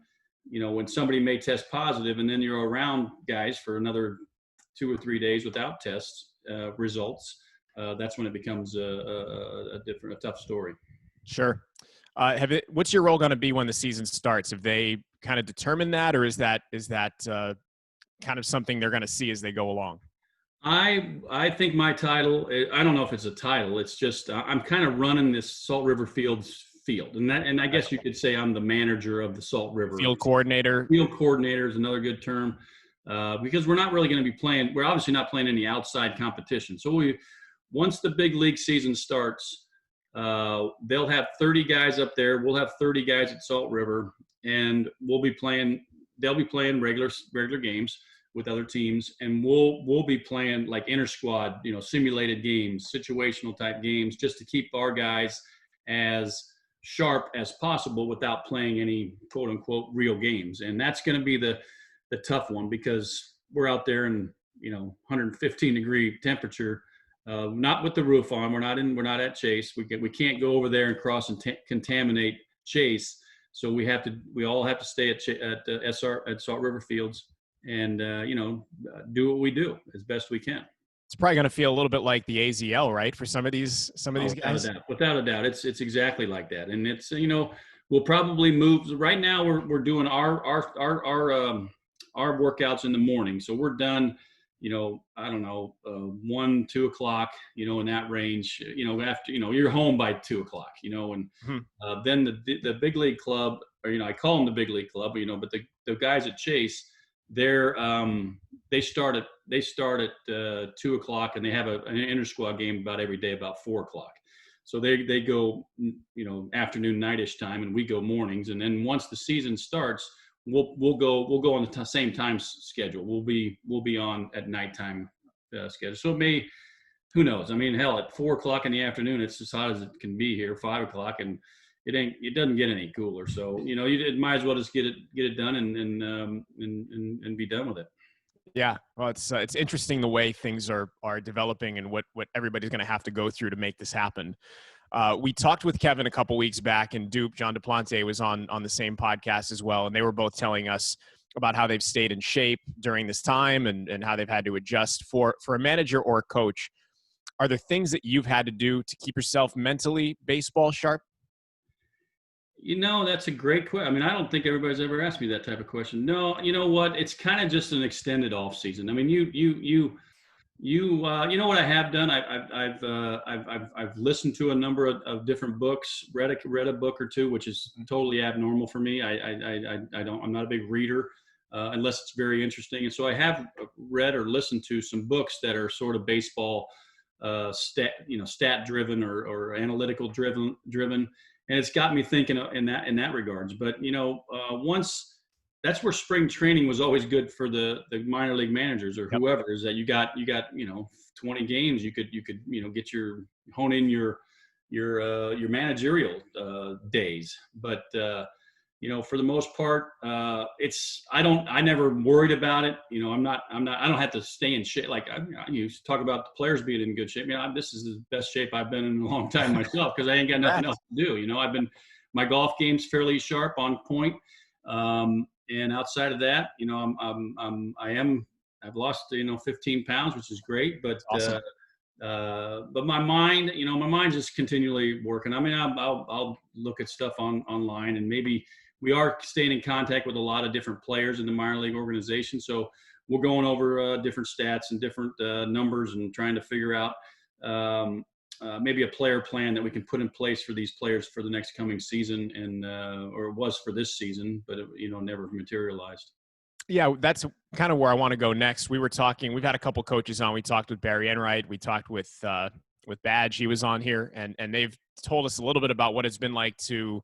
when somebody may test positive, and then you're around guys for another 2 or 3 days without tests. Results, that's when it becomes a tough story. Sure. What's your role going to be when the season starts? Have they kind of determined that, or is that kind of something they're going to see as they go along? I think my title, I don't know if it's a title. It's just I'm kind of running this Salt River Fields field, and I guess you could say I'm the manager of the Salt River. Field coordinator. Field coordinator is another good term. Because we're not really going to be playing. We're obviously not playing any outside competition. So once the big league season starts, they'll have 30 guys up there. We'll have 30 guys at Salt River, and they'll be playing regular games with other teams, and we'll be playing like inter-squad, simulated games, situational type games, just to keep our guys as sharp as possible without playing any quote unquote real games. And that's going to be the tough one, because we're out there in 115 degree temperature, not with the roof on. We're not at Chase. We can't go over there and cross and contaminate Chase. So we all have to stay at Salt River Fields and do what we do as best we can. It's probably going to feel a little bit like the AZL, right? For some of these guys. Without a doubt, it's exactly like that. And it's we'll probably move. Right now we're doing our workouts in the morning. So we're done, I don't know, 1, 2 o'clock, in that range, after, you're home by 2 o'clock, and then the big league club, or, I call them the big league club, but the guys at Chase, they start at 2 o'clock, and they have an inter-squad game about every day about 4 o'clock. So they go, afternoon, nightish time, and we go mornings. And then once the season starts, we'll go on the same time schedule. We'll be on at nighttime schedule. So it may, who knows? I mean, hell, at 4 o'clock in the afternoon, it's as hot as it can be here. 5 o'clock, and it doesn't get any cooler. So you might as well just get it done and be done with it. Yeah, well, it's interesting the way things are developing and what everybody's going to have to go through to make this happen. We talked with Kevin a couple weeks back, and John DePlante was on the same podcast as well, and they were both telling us about how they've stayed in shape during this time and how they've had to adjust. For a manager or a coach, are there things that you've had to do to keep yourself mentally baseball sharp? That's a great question. I mean, I don't think everybody's ever asked me that type of question. No, you know what? It's kind of just an extended off season. I mean, you know what I have done? I've listened to a number of different books, read a book or two, which is totally abnormal for me. I'm not a big reader unless it's very interesting. And so I have read or listened to some books that are sort of baseball stat driven or analytical driven. it's got me thinking in that regards. But once that's where spring training was always good for the minor league managers or whoever, is that you got 20 games you could get hone in your managerial days. But for the most part, I never worried about it. I don't have to stay in shape. Like you talk about the players being in good shape. This is the best shape I've been in a long time myself, because I ain't got nothing else to do. My golf game's fairly sharp, on point. And outside of that, I've lost 15 pounds, which is great. But awesome. But my mind's just continually working. I'll look at stuff online, and maybe we are staying in contact with a lot of different players in the minor league organization. So we're going over different stats and different numbers, and trying to figure out maybe a player plan that we can put in place for these players for the next coming season, and or it was for this season, but it, never materialized. Yeah, that's kind of where I want to go next. We've had a couple coaches on. We talked with Barry Enright. We talked with Badge. He was on here, and they've told us a little bit about what it's been like to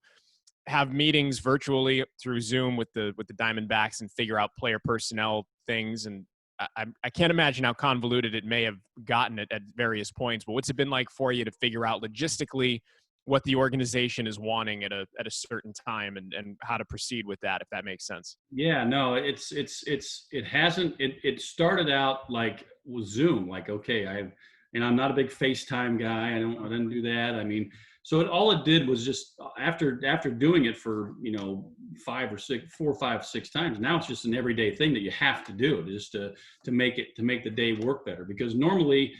have meetings virtually through Zoom with the Diamondbacks and figure out player personnel things. And I can't imagine how convoluted it may have gotten at various points. But what's it been like for you to figure out logistically what the organization is wanting at a certain time, and how to proceed with that, if that makes sense? Yeah, no, it started out like with Zoom, like, okay, I'm not a big FaceTime guy. I didn't do that. So all it did was just after doing it for 4 or 5, 6 times. Now it's just an everyday thing that you have to do just to make the day work better. Because normally,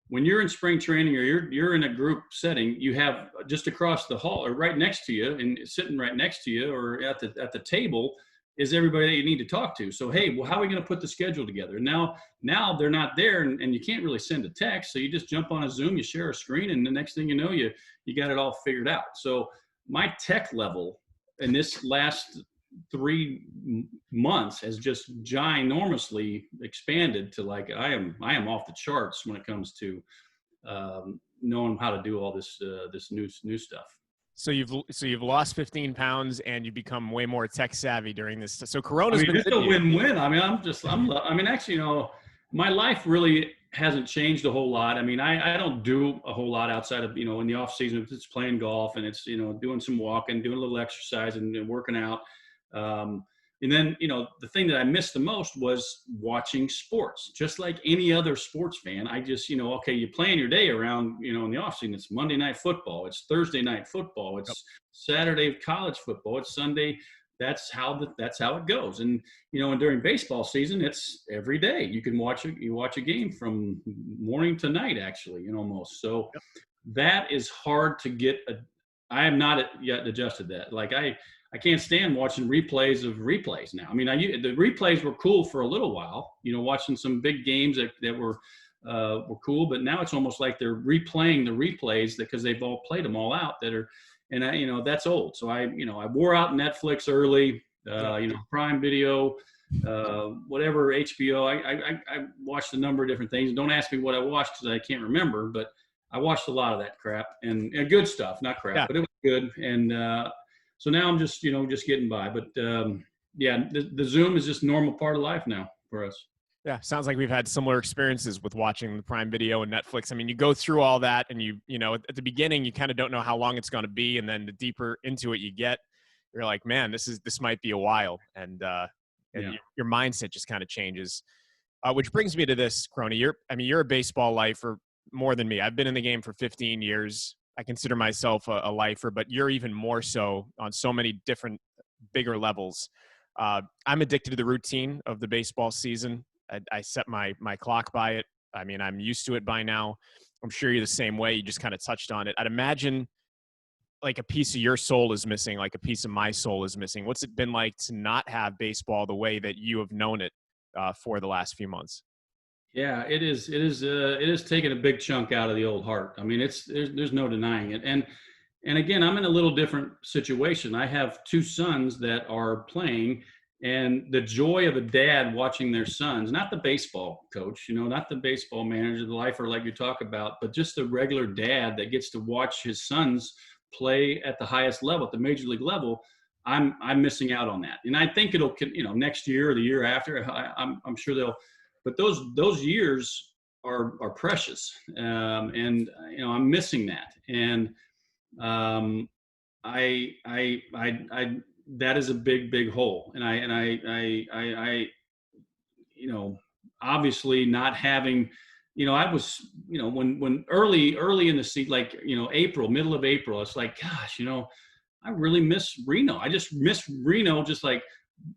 when you're in spring training or you're in a group setting, you have just across the hall or right next to you, and sitting right next to you or at the table is everybody that you need to talk to. So, hey, well, how are we going to put the schedule together? Now they're not there, and you can't really send a text. So you just jump on a Zoom, you share a screen, and the next thing you know, you got it all figured out. So my tech level in this last 3 months has just ginormously expanded to, like, I am off the charts when it comes to knowing how to do all this new stuff. So you've lost 15 pounds and you've become way more tech savvy during this. So Corona's been it's a win-win. Actually, my life really hasn't changed a whole lot. I don't do a whole lot outside of, in the off season, it's playing golf, and it's, doing some walking, doing a little exercise, and working out. And then, the thing that I missed the most was watching sports. Just like any other sports fan, I just, okay, you plan your day around, in the offseason, it's Monday night football, it's Thursday night football, it's Saturday college football, it's Sunday. That's how it goes. And, and during baseball season, it's every day. You can watch a game from morning to night, actually, almost. So that is hard to get. I am not yet adjusted that. Like I can't stand watching replays of replays now. The replays were cool for a little while, watching some big games that were cool, but now it's almost like they're replaying the replays because they've all played them all out and that's old. So I wore out Netflix early, Prime Video, whatever, HBO. I watched a number of different things. Don't ask me what I watched because I can't remember, but I watched a lot of that crap and good stuff, not crap, but it was good. And, so now I'm just getting by, but the Zoom is just a normal part of life now for us. Yeah, sounds like we've had similar experiences with watching the Prime Video and Netflix. You go through all that, and you at the beginning you kind of don't know how long it's going to be, and then the deeper into it you get, you're like, man, this might be a while, and your mindset just kind of changes. Which brings me to this, Krohn. You're a baseball lifer more than me. I've been in the game for 15 years. I consider myself a lifer, but you're even more so on so many different, bigger levels. I'm addicted to the routine of the baseball season. I set my clock by it. I'm used to it by now. I'm sure you're the same way. You just kind of touched on it. I'd imagine like a piece of your soul is missing, like a piece of my soul is missing. What's it been like to not have baseball the way that you have known it for the last few months? Yeah, it is taking a big chunk out of the old heart. There's no denying it. And again, I'm in a little different situation. I have 2 sons that are playing, and the joy of a dad watching their sons, not the baseball coach, not the baseball manager, the lifer like you talk about, but just the regular dad that gets to watch his sons play at the highest level, at the major league level, I'm missing out on that. And I think it'll, next year or the year after, I'm sure they'll, but those years are precious. And, I'm missing that. And that is a big hole. And I obviously not having, I was, when early in the season, like, middle of April, it's like, gosh, I really miss Reno. I just miss Reno. Just like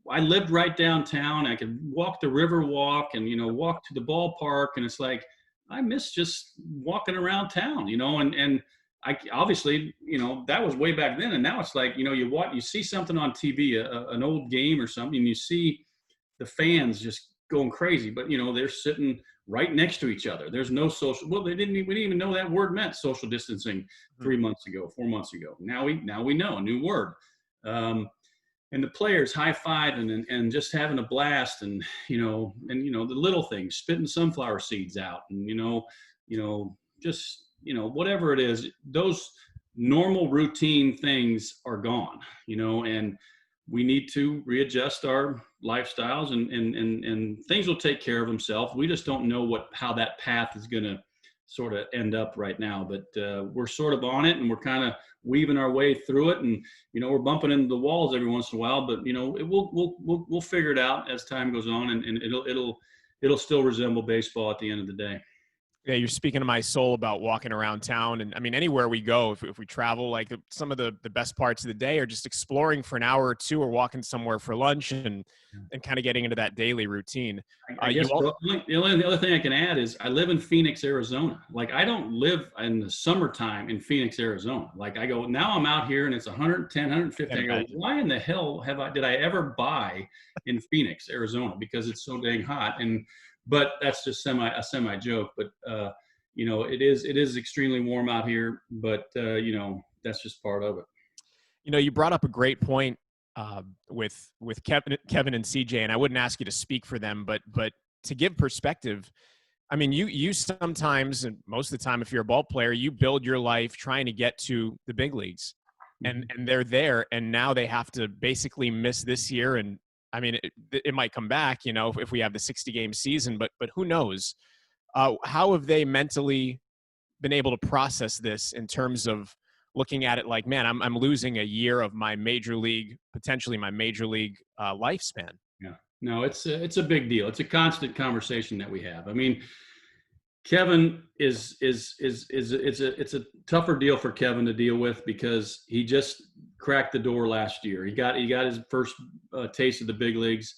I lived right downtown. I could walk the river walk and, walk to the ballpark. And it's like, I miss just walking around town, and I obviously, that was way back then. And now it's like, you see something on TV, an old game or something, and you see the fans just going crazy, but they're sitting right next to each other. There's no social. Well, we didn't even know that word meant social distancing 4 months ago. Now we know a new word. And the players high-fiving and just having a blast, and the little things, spitting sunflower seeds out, and just whatever it is, those normal routine things are gone, and we need to readjust our lifestyles, and things will take care of themselves. We just don't know how that path is going to sort of end up right now, but we're sort of on it, and we're kind of weaving our way through it, and we're bumping into the walls every once in a while, but we'll figure it out as time goes on, and it'll still resemble baseball at the end of the day. Yeah, you're speaking to my soul about walking around town. And I mean, anywhere we go, if we travel, like some of the best parts of the day are just exploring for an hour or two, or walking somewhere for lunch, and kind of getting into that daily routine. I guess the other thing I can add is I live in Phoenix, Arizona. Like, I don't live in the summertime in Phoenix, Arizona. Like, I go, now I'm out here and it's 110, 150. I go, why in the hell did I ever buy in Phoenix, Arizona? Because it's so dang hot. But that's just a semi joke. But it is extremely warm out here. But that's just part of it. You brought up a great point with Kevin and CJ, and I wouldn't ask you to speak for them, but to give perspective, I mean, you sometimes, and most of the time, if you're a ball player, you build your life trying to get to the big leagues, and they're there, and now they have to basically miss this year. And I mean, it might come back, if we have the 60-game season, but who knows? How have they mentally been able to process this in terms of looking at it like, man, I'm losing a year of potentially my major league lifespan? Yeah, no, it's a big deal. It's a constant conversation that we have. I mean, Kevin it's a tougher deal for Kevin to deal with, because he just cracked the door last year. He got his first taste of the big leagues,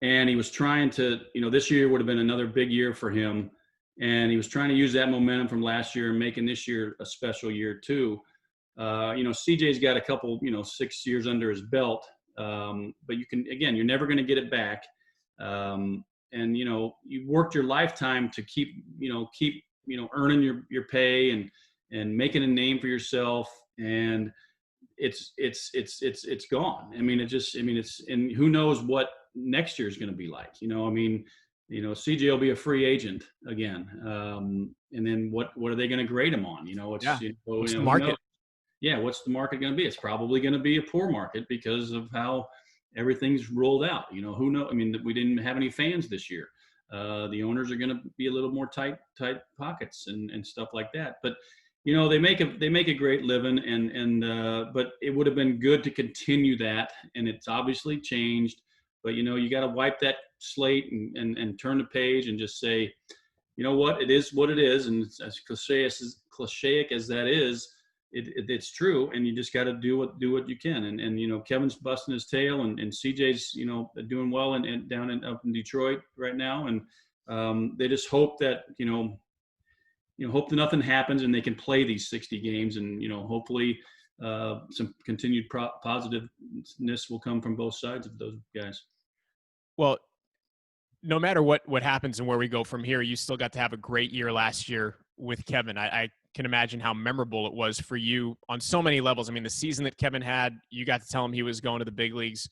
and he was trying to, this year would have been another big year for him, and he was trying to use that momentum from last year and making this year a special year too. CJ's got a couple, 6 years under his belt, but you're never going to get it back. And you worked your lifetime to keep earning your pay and making a name for yourself, and it's gone. I mean, and who knows what next year is going to be like. CJ will be a free agent again, and then what are they going to grade him on? What's the market? What's the market going to be? It's probably going to be a poor market because of how everything's rolled out. Who knows? I mean, we didn't have any fans this year. The owners are going to be a little more tight pockets and stuff like that. But they make a great living, but it would have been good to continue that, and it's obviously changed. But you got to wipe that slate and turn the page and just say, what, it is what it is, and as cliche as that is, it's true, and you just got to do what you can. And Kevin's busting his tail, and CJ's doing well and down up in Detroit right now, and they just hope that hope that nothing happens and they can play these 60 games, and hopefully some continued positiveness will come from both sides of those guys. Well, no matter what happens and where we go from here, you still got to have a great year last year with Kevin. I can imagine how memorable it was for you on so many levels. I mean, the season that Kevin had, you got to tell him he was going to the big leagues.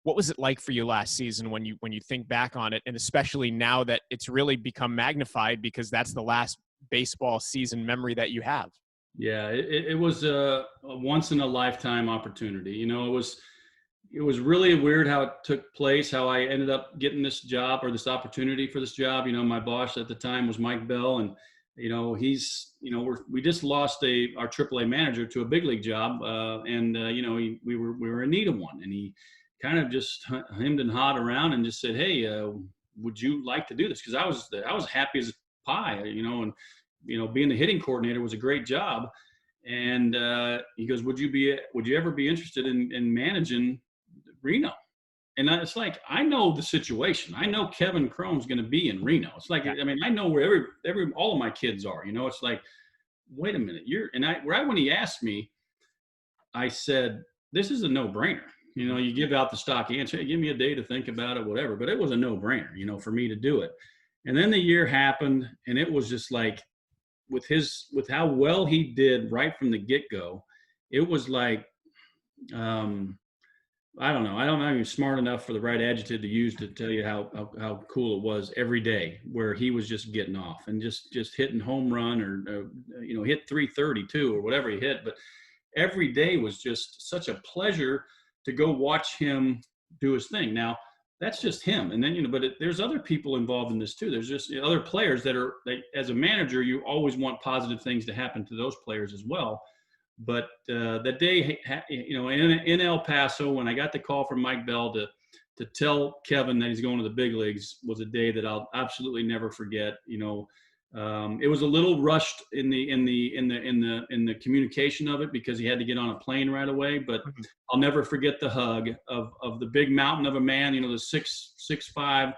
What was it like for you last season when you think back on it, and especially now that it's really become magnified because that's the last baseball season memory that you have? Yeah, it was a once in a lifetime opportunity. You know, it was really weird how it took place, how I ended up getting this job or this opportunity for this job. You know, my boss at the time was Mike Bell, and you know, we just lost our AAA manager to a big league job, and you know, we were in need of one, and he kind of just hemmed and hawed around and just said, "Hey, would you like to do this?" Because I was happy as a pie, you know, and you know, being the hitting coordinator was a great job. And he goes, would you ever be interested in managing Reno? And it's like, I know the situation. I know Kevin Krohn's going to be in Reno. It's like, I mean, I know where all of my kids are, you know. It's like, wait a minute, right when he asked me, I said, this is a no-brainer. You know, you give out the stock answer, hey, give me a day to think about it, whatever. But it was a no-brainer, you know, for me to do it. And then the year happened, and it was just like, with how well he did right from the get-go, it was like, I don't know. I'm not even smart enough for the right adjective to use to tell you how cool it was every day, where he was just getting off and just hitting home run or you know, hit 332 or whatever he hit. But every day was just such a pleasure to go watch him do his thing. Now, that's just him. And then, you know, but there's other people involved in this too. There's just other players that as a manager, you always want positive things to happen to those players as well. But that day, you know, in El Paso, when I got the call from Mike Bell to tell Kevin that he's going to the big leagues, was a day that I'll absolutely never forget. You know, it was a little rushed in the communication of it because he had to get on a plane right away. But I'll never forget the hug of the big mountain of a man. You know, the 6'5",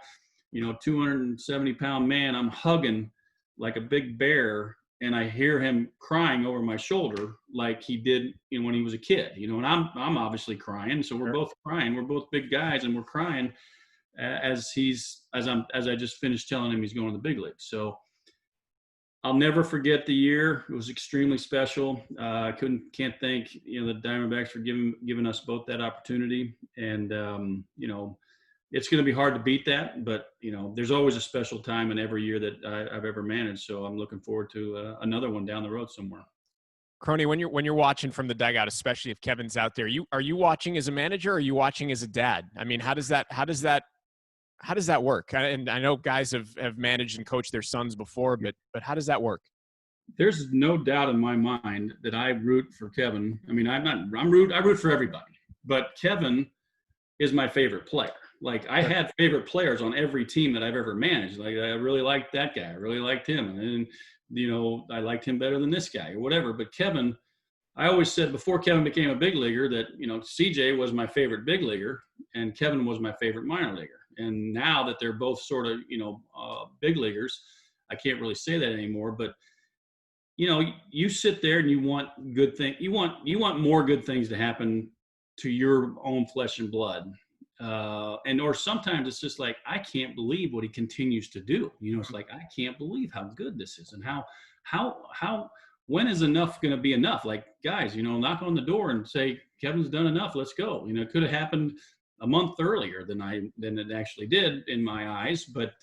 you know, 270-pound man. I'm hugging like a big bear, and I hear him crying over my shoulder like he did, you know, when he was a kid. You know, and I'm obviously crying. So we're both crying. We're both big guys, and we're crying as I just finished telling him he's going to the big leagues. So I'll never forget the year. It was extremely special. I can't thank, you know, the Diamondbacks for giving us both that opportunity. And you know, it's going to be hard to beat that, but you know, there's always a special time in every year that I've ever managed. So I'm looking forward to another one down the road somewhere. Crony, when you're watching from the dugout, especially if Kevin's out there, are you watching as a manager or are you watching as a dad? I mean, how does that work? And I know guys have managed and coached their sons before, but how does that work? There's no doubt in my mind that I root for Kevin. I mean, I root for everybody, but Kevin is my favorite player. Like, I had favorite players on every team that I've ever managed. Like, I really liked that guy. I really liked him. And then, you know, I liked him better than this guy or whatever. But Kevin, I always said before Kevin became a big leaguer that, you know, CJ was my favorite big leaguer and Kevin was my favorite minor leaguer. And now that they're both sort of, you know, big leaguers, I can't really say that anymore. But, you know, you sit there and you want good things. You want more good things to happen to your own flesh and blood. Or sometimes it's just like, I can't believe what he continues to do. You know, it's like, I can't believe how good this is, and how when is enough going to be enough? Like, guys, you know, knock on the door and say, Kevin's done enough. Let's go. You know, it could have happened a month earlier than it actually did in my eyes. But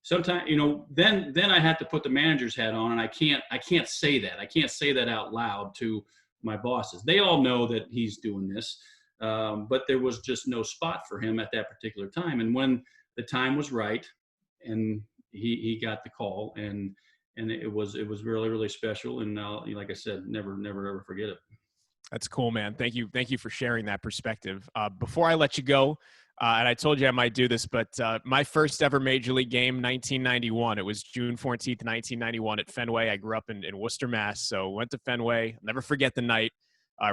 sometimes, you know, then I have to put the manager's hat on, and I can't say that. I can't say that out loud to my bosses. They all know that he's doing this. But there was just no spot for him at that particular time. And when the time was right, and he got the call, and it was really, really special. And like I said, never ever forget it. That's cool, man. Thank you for sharing that perspective. Before I let you go, and I told you I might do this, but my first ever Major League game, 1991. It was June 14th, 1991 at Fenway. I grew up in Worcester, Mass. So went to Fenway. I'll never forget the night.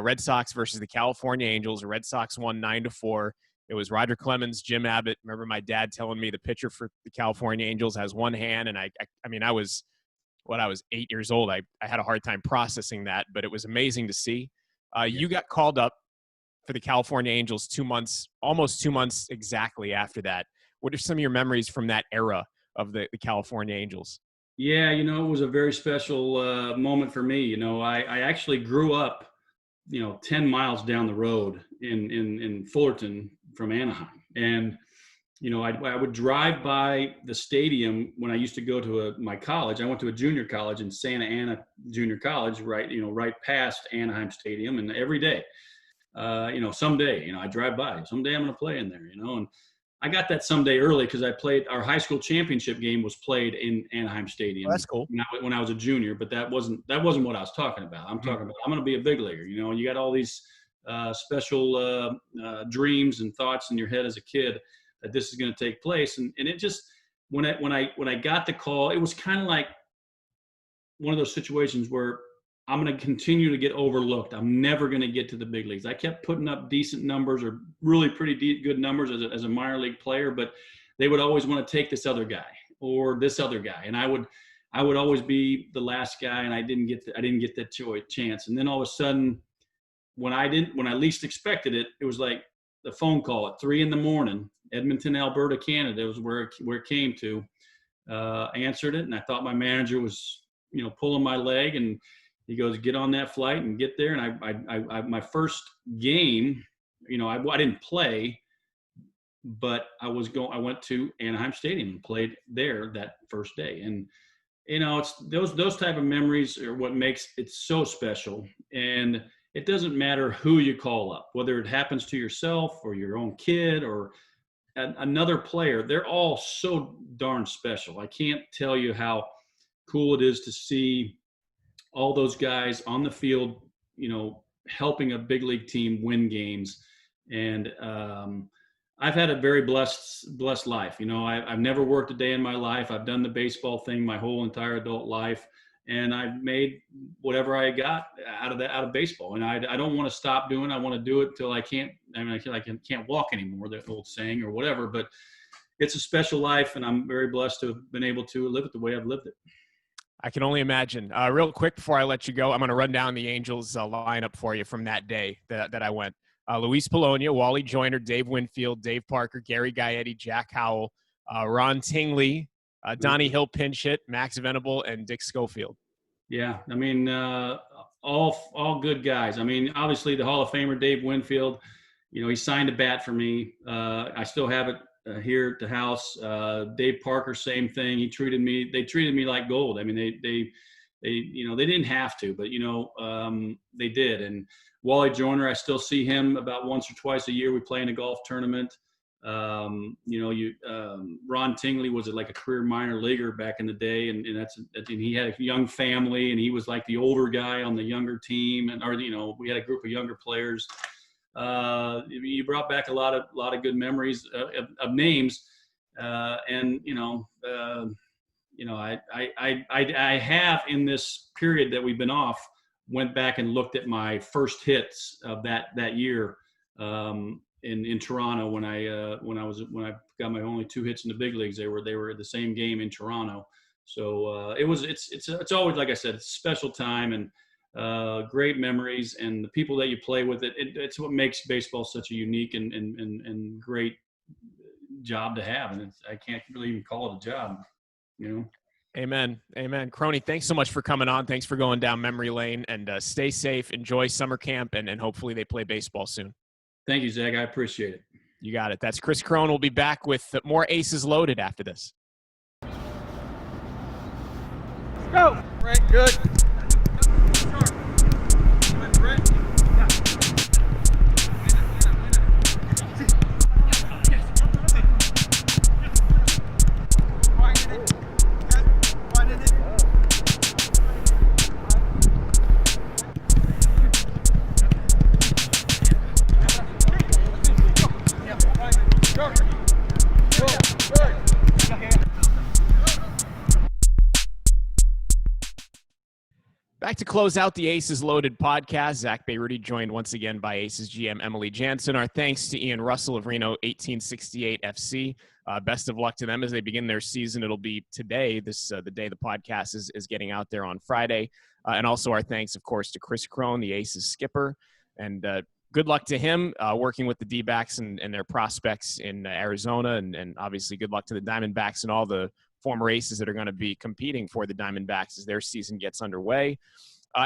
Red Sox versus the California Angels. The Red Sox won 9-4. It was Roger Clemens, Jim Abbott. Remember my dad telling me the pitcher for the California Angels has one hand, and I mean, I was 8 years old. I had a hard time processing that, but it was amazing to see. You got called up for the California Angels almost 2 months exactly after that. What are some of your memories from that era of the California Angels? Yeah, you know, it was a very special moment for me. You know, I actually grew up, you know, 10 miles down the road in Fullerton from Anaheim. And I would drive by the stadium when I used to go to my college. I went to a junior college in Santa Ana Junior College, right past Anaheim Stadium, and every day, someday, I drive by. Someday I'm going to play in there, and I got that someday early because I played our high school championship game was played in Anaheim Stadium. Oh, that's cool. When I was a junior, but that wasn't what I was talking about. I'm talking about I'm going to be a big leaguer. You got all these special dreams and thoughts in your head as a kid that this is going to take place, and it just when I got the call, it was kind of like one of those situations where I'm going to continue to get overlooked. I'm never going to get to the big leagues. I kept putting up decent numbers or really pretty good numbers as a minor league player, but they would always want to take this other guy or this other guy, and I would always be the last guy, and I didn't get that chance. And then all of a sudden, when I least expected it, it was like the phone call at 3 a.m, Edmonton, Alberta, Canada was where it came to. Answered it, and I thought my manager was pulling my leg, and he goes, get on that flight and get there. And I my first game, I didn't play, but I went to Anaheim Stadium and played there that first day. And, it's those type of memories are what makes it so special. And it doesn't matter who you call up, whether it happens to yourself or your own kid or another player, they're all so darn special. I can't tell you how cool it is to see all those guys on the field, helping a big league team win games. And I've had a very blessed life. I've never worked a day in my life. I've done the baseball thing my whole entire adult life, and I've made whatever I got out of baseball. And I don't want to stop doing it. I want to do it till I can't. I feel like I can't walk anymore, that old saying or whatever. But it's a special life, and I'm very blessed to have been able to live it the way I've lived it. I can only imagine. Real quick before I let you go, I'm going to run down the Angels lineup for you from that day that I went. Luis Polonia, Wally Joyner, Dave Winfield, Dave Parker, Gary Gaetti, Jack Howell, Ron Tingley, Donnie Hill pinch hit, Max Venable, and Dick Schofield. Yeah, all good guys. Obviously the Hall of Famer Dave Winfield, he signed a bat for me. I still have it here at the house. Dave Parker, same thing. They treated me like gold. They didn't have to, but they did. And Wally Joyner, I still see him about once or twice a year. We play in a golf tournament. Ron Tingley was like a career minor leaguer back in the day, and he had a young family, and he was like the older guy on the younger team, we had a group of younger players. You brought back a lot of good memories of names, I have, in this period that we've been off, went back and looked at my first hits of that year in Toronto when I got my only 2 hits in the big leagues. They were the same game in Toronto. So it's always, like I said, it's a special time and great memories, and the people that you play with. It's what makes baseball such a unique and great job to have. And I can't really even call it a job, Amen. Crony, thanks so much for coming on. Thanks for going down memory lane, and stay safe. Enjoy summer camp, and hopefully they play baseball soon. Thank you, Zack. I appreciate it. You got it. That's Kris Krohn. We'll be back with more Aces Loaded after this. Let's go. Right, good. Back to close out the Aces Loaded podcast. Zack Bayrouty joined once again by Aces GM Emily Jaenson. Our thanks to Ian Russell of Reno 1868 FC. Best of luck to them as they begin their season. It'll be today, the day the podcast is getting out there on Friday. And also our thanks, of course, to Kris Krohn, the Aces skipper. And good luck to him working with the D-backs and their prospects in Arizona. And obviously good luck to the Diamondbacks and all the former Aces that are going to be competing for the Diamondbacks as their season gets underway.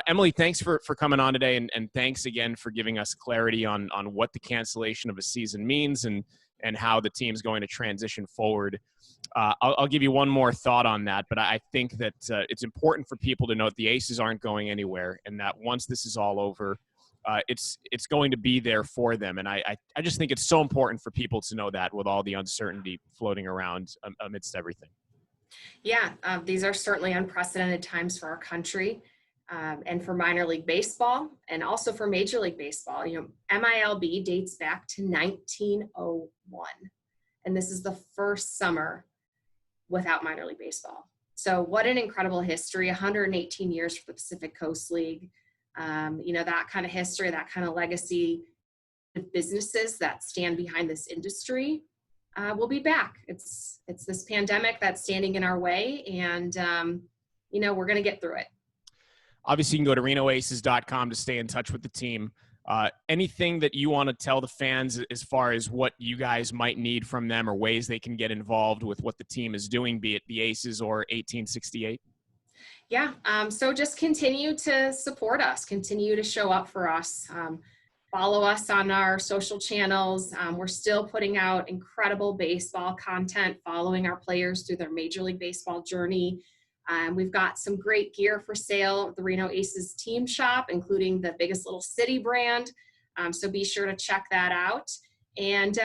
Emily, thanks for coming on today, and thanks again for giving us clarity on what the cancellation of a season means, and and how the team's going to transition forward. I'll give you one more thought on that, but I think that it's important for people to note the Aces aren't going anywhere, and that once this is all over, it's going to be there for them. And I just think it's so important for people to know that with all the uncertainty floating around amidst everything. Yeah, these are certainly unprecedented times for our country, and for minor league baseball, and also for Major League Baseball. MILB dates back to 1901, and this is the first summer without minor league baseball. So what an incredible history, 118 years for the Pacific Coast League. That kind of history, that kind of legacy of businesses that stand behind this industry will be back. It's this pandemic that's standing in our way, and we're going to get through it. Obviously, you can go to renoaces.com to stay in touch with the team. Anything that you want to tell the fans as far as what you guys might need from them or ways they can get involved with what the team is doing, be it the Aces or 1868? Yeah, so just continue to support us, continue to show up for us. Follow us on our social channels. We're still putting out incredible baseball content, following our players through their Major League Baseball journey. We've got some great gear for sale at the Reno Aces team shop, including the Biggest Little City brand. So be sure to check that out. And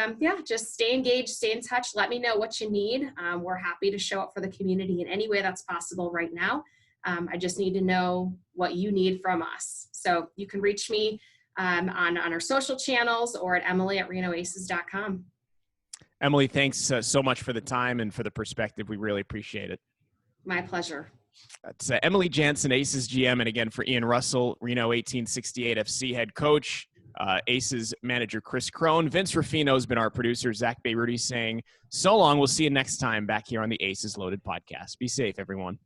just stay engaged, stay in touch. Let me know what you need. We're happy to show up for the community in any way that's possible right now. I just need to know what you need from us. So you can reach me on our social channels or at emily@renoaces.com. Emily, thanks so much for the time and for the perspective. We really appreciate it. My pleasure. That's Emily Jaenson, Aces GM, and again for Ian Russell, Reno 1868 FC head coach, Aces manager Kris Krohn. Vince Ruffino has been our producer. Zack Bayrouty saying so long. We'll see you next time back here on the Aces Loaded podcast. Be safe, everyone.